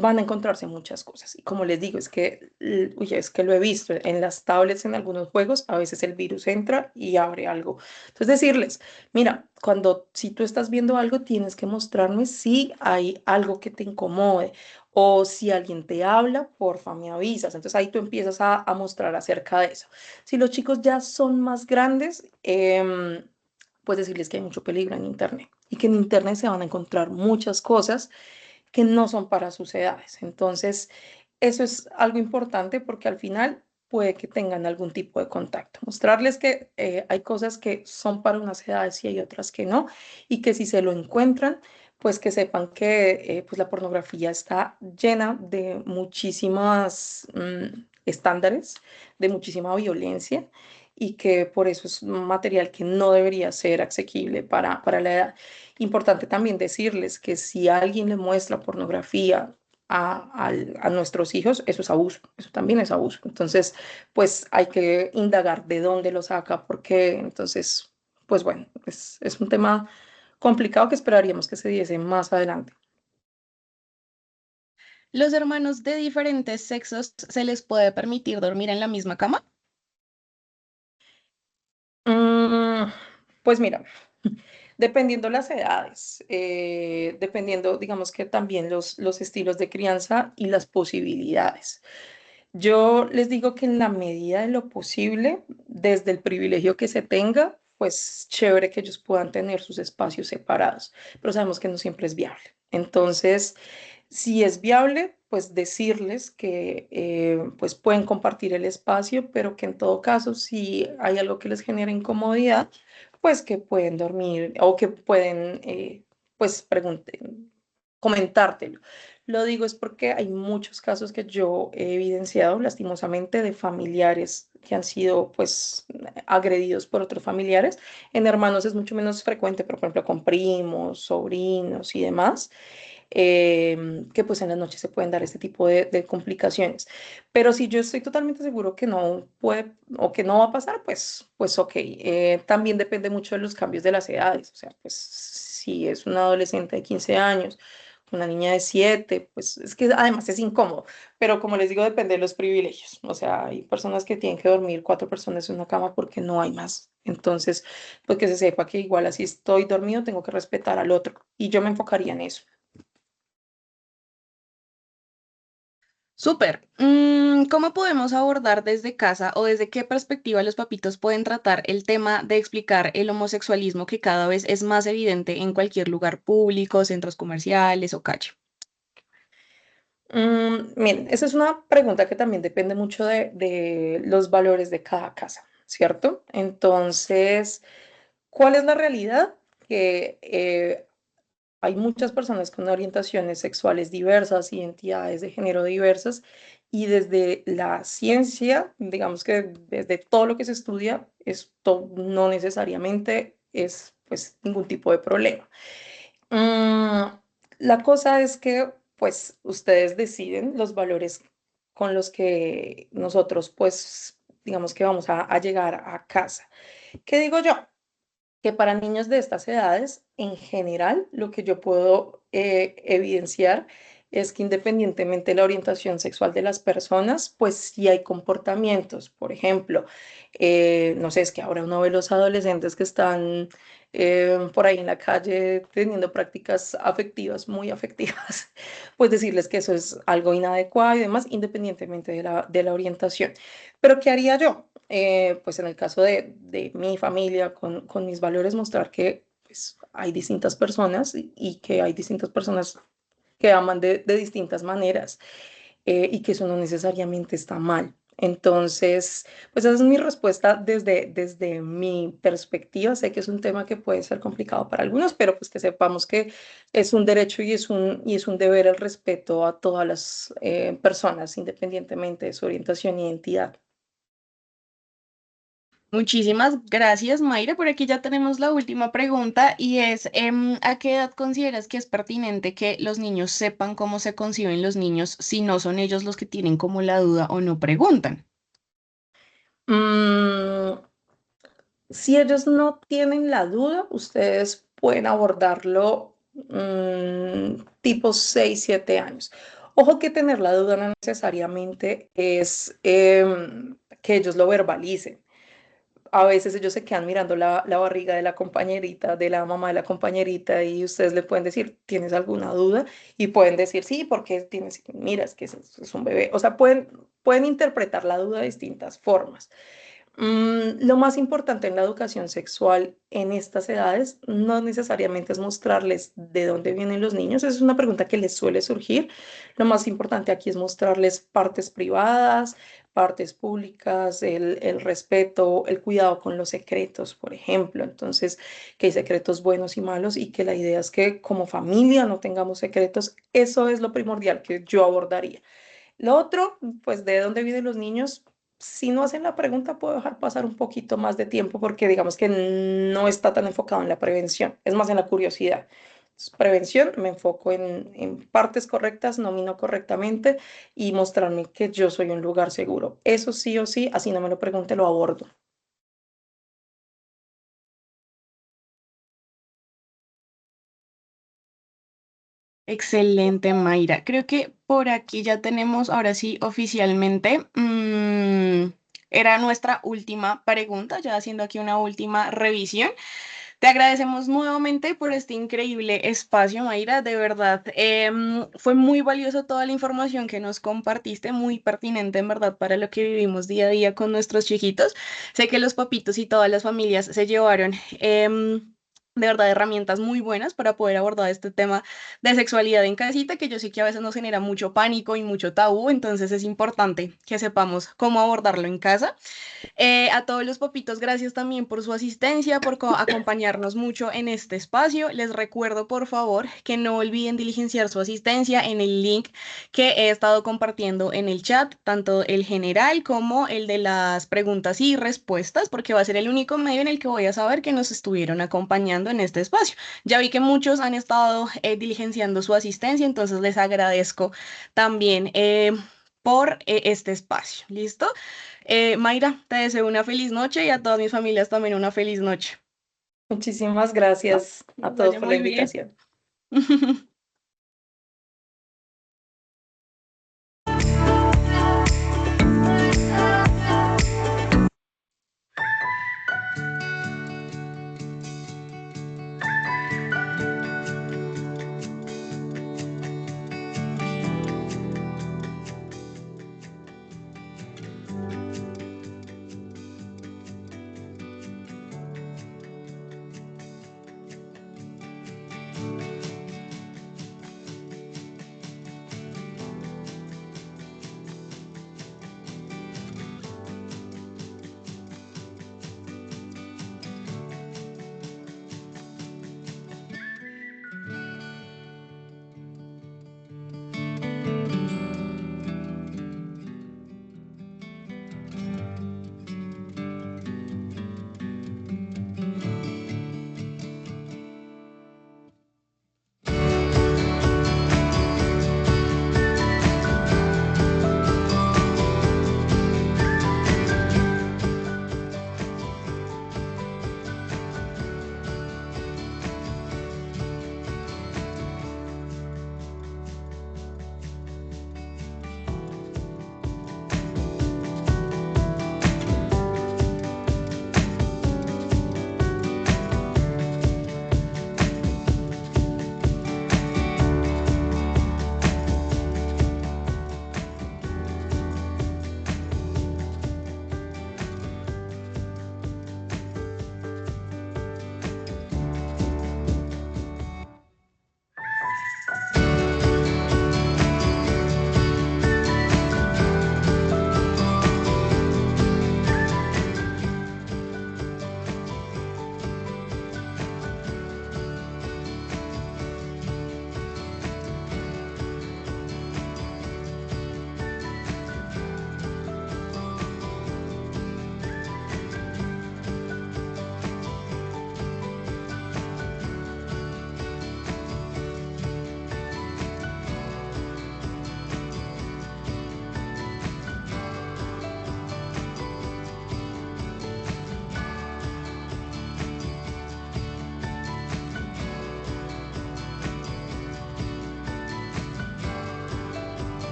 Speaker 2: van a encontrarse muchas cosas. Y como les digo, uy, es que lo he visto en las tablets, en algunos juegos, a veces el virus entra y abre algo. Entonces decirles, mira, si tú estás viendo algo, tienes que mostrarme si hay algo que te incomode o si alguien te habla, porfa, me avisas. Entonces ahí tú empiezas a mostrar acerca de eso. Si los chicos ya son más grandes, pues decirles que hay mucho peligro en Internet y que en Internet se van a encontrar muchas cosas que no son para sus edades. Entonces, eso es algo importante porque al final puede que tengan algún tipo de contacto. Mostrarles que hay cosas que son para unas edades y hay otras que no, y que si se lo encuentran, pues que sepan que pues la pornografía está llena de muchísimas estándares, de muchísima violencia. Y que por eso es un material que no debería ser asequible para la edad. Importante también decirles que si alguien le muestra pornografía a nuestros hijos, eso es abuso, eso también es abuso. Entonces, pues hay que indagar de dónde lo saca, porque entonces, pues bueno, es un tema complicado que esperaríamos que se diese más adelante.
Speaker 1: ¿Los hermanos de diferentes sexos se les puede permitir dormir en la misma cama?
Speaker 2: Mm, pues mira, dependiendo las edades, dependiendo, digamos que también los estilos de crianza y las posibilidades. Yo les digo que en la medida de lo posible, desde el privilegio que se tenga, pues chévere que ellos puedan tener sus espacios separados, pero sabemos que no siempre es viable. Entonces, si es viable, pues decirles que pues pueden compartir el espacio, pero que en todo caso, si hay algo que les genera incomodidad, pues que pueden dormir o que pueden, pues pregunten, comentártelo. Lo digo es porque hay muchos casos que yo he evidenciado lastimosamente de familiares que han sido pues agredidos por otros familiares. En hermanos es mucho menos frecuente, pero por ejemplo con primos, sobrinos y demás, que pues en las noches se pueden dar este tipo de complicaciones. Pero si yo estoy totalmente seguro que no puede o que no va a pasar, pues ok. También depende mucho de los cambios de las edades. O sea, pues si es una adolescente de 15 años, una niña de 7, pues es que además es incómodo. Pero como les digo, depende de los privilegios. O sea, hay personas que tienen que dormir 4 personas en una cama porque no hay más. Entonces, pues que se sepa que igual así estoy dormido, tengo que respetar al otro. Y yo me enfocaría en eso.
Speaker 1: Súper. ¿Cómo podemos abordar desde casa o desde qué perspectiva los papitos pueden tratar el tema de explicar el homosexualismo que cada vez es más evidente en cualquier lugar público, centros comerciales o calle?
Speaker 2: Miren, esa es una pregunta que también depende mucho de los valores de cada casa, ¿cierto? Entonces, ¿cuál es la realidad? Que hay muchas personas con orientaciones sexuales diversas, identidades de género diversas, y desde la ciencia, digamos que desde todo lo que se estudia, esto no necesariamente es pues ningún tipo de problema. Mm, la cosa es que, pues, ustedes deciden los valores con los que nosotros, pues, digamos que vamos a llegar a casa. ¿Qué digo yo? Que para niños de estas edades, en general, lo que yo puedo evidenciar es que independientemente de la orientación sexual de las personas, pues sí hay comportamientos. Por ejemplo, no sé, es que ahora uno ve los adolescentes que están por ahí en la calle teniendo prácticas afectivas, muy afectivas, pues decirles que eso es algo inadecuado y demás, independientemente de la orientación. Pero ¿qué haría yo? Pues en el caso de mi familia, con mis valores, mostrar que pues, hay distintas personas y que hay distintas personas que aman de distintas maneras y que eso no necesariamente está mal. Entonces, pues esa es mi respuesta desde mi perspectiva. Sé que es un tema que puede ser complicado para algunos, pero pues que sepamos que es un derecho y es un deber el respeto a todas las personas, independientemente de su orientación y identidad.
Speaker 1: Muchísimas gracias, Mayra. Por aquí ya tenemos la última pregunta y es, ¿a qué edad consideras que es pertinente que los niños sepan cómo se conciben los niños si no son ellos los que tienen como la duda o no preguntan?
Speaker 2: Mm, si ellos no tienen la duda, ustedes pueden abordarlo tipo 6 7 años. Ojo que tener la duda no necesariamente es que ellos lo verbalicen. A veces ellos se quedan mirando la barriga de la compañerita, de la mamá de la compañerita, y ustedes le pueden decir, ¿tienes alguna duda? Y pueden decir, sí, porque tienes, mira, es que es un bebé. O sea, pueden interpretar la duda de distintas formas. Lo más importante en la educación sexual en estas edades no necesariamente es mostrarles de dónde vienen los niños, esa es una pregunta que les suele surgir. Lo más importante aquí es mostrarles partes privadas, partes públicas, el respeto, el cuidado con los secretos, por ejemplo. Entonces, que hay secretos buenos y malos y que la idea es que como familia no tengamos secretos. Eso es lo primordial que yo abordaría. Lo otro, pues de dónde vienen los niños, si no hacen la pregunta, puedo dejar pasar un poquito más de tiempo porque digamos que no está tan enfocado en la prevención, es más en la curiosidad. Entonces, prevención, me enfoco en partes correctas, nomino correctamente y mostrarme que yo soy un lugar seguro. Eso sí o sí, así no me lo pregunte, lo abordo.
Speaker 1: Excelente, Mayra. Creo que por aquí ya tenemos, ahora sí, oficialmente, era nuestra última pregunta, ya haciendo aquí una última revisión. Te agradecemos nuevamente por este increíble espacio, Mayra. De verdad, fue muy valioso toda la información que nos compartiste, muy pertinente en verdad para lo que vivimos día a día con nuestros chiquitos. Sé que los papitos y todas las familias se llevaron de verdad herramientas muy buenas para poder abordar este tema de sexualidad en casita, que yo sé que a veces nos genera mucho pánico y mucho tabú, entonces es importante que sepamos cómo abordarlo en casa. A todos los papitos, gracias también por su asistencia, por acompañarnos mucho en este espacio. Les recuerdo, por favor, que no olviden diligenciar su asistencia en el link que he estado compartiendo en el chat, tanto el general como el de las preguntas y respuestas, porque va a ser el único medio en el que voy a saber que nos estuvieron acompañando en este espacio. Ya vi que muchos han estado diligenciando su asistencia, entonces les agradezco también por este espacio. ¿Listo? Mayra, te deseo una feliz noche y a todas mis familias también una feliz noche.
Speaker 2: Muchísimas
Speaker 1: ¿No?
Speaker 2: gracias
Speaker 1: Que
Speaker 2: a
Speaker 1: les
Speaker 2: todos
Speaker 1: vaya
Speaker 2: por la
Speaker 1: muy bien.
Speaker 2: invitación.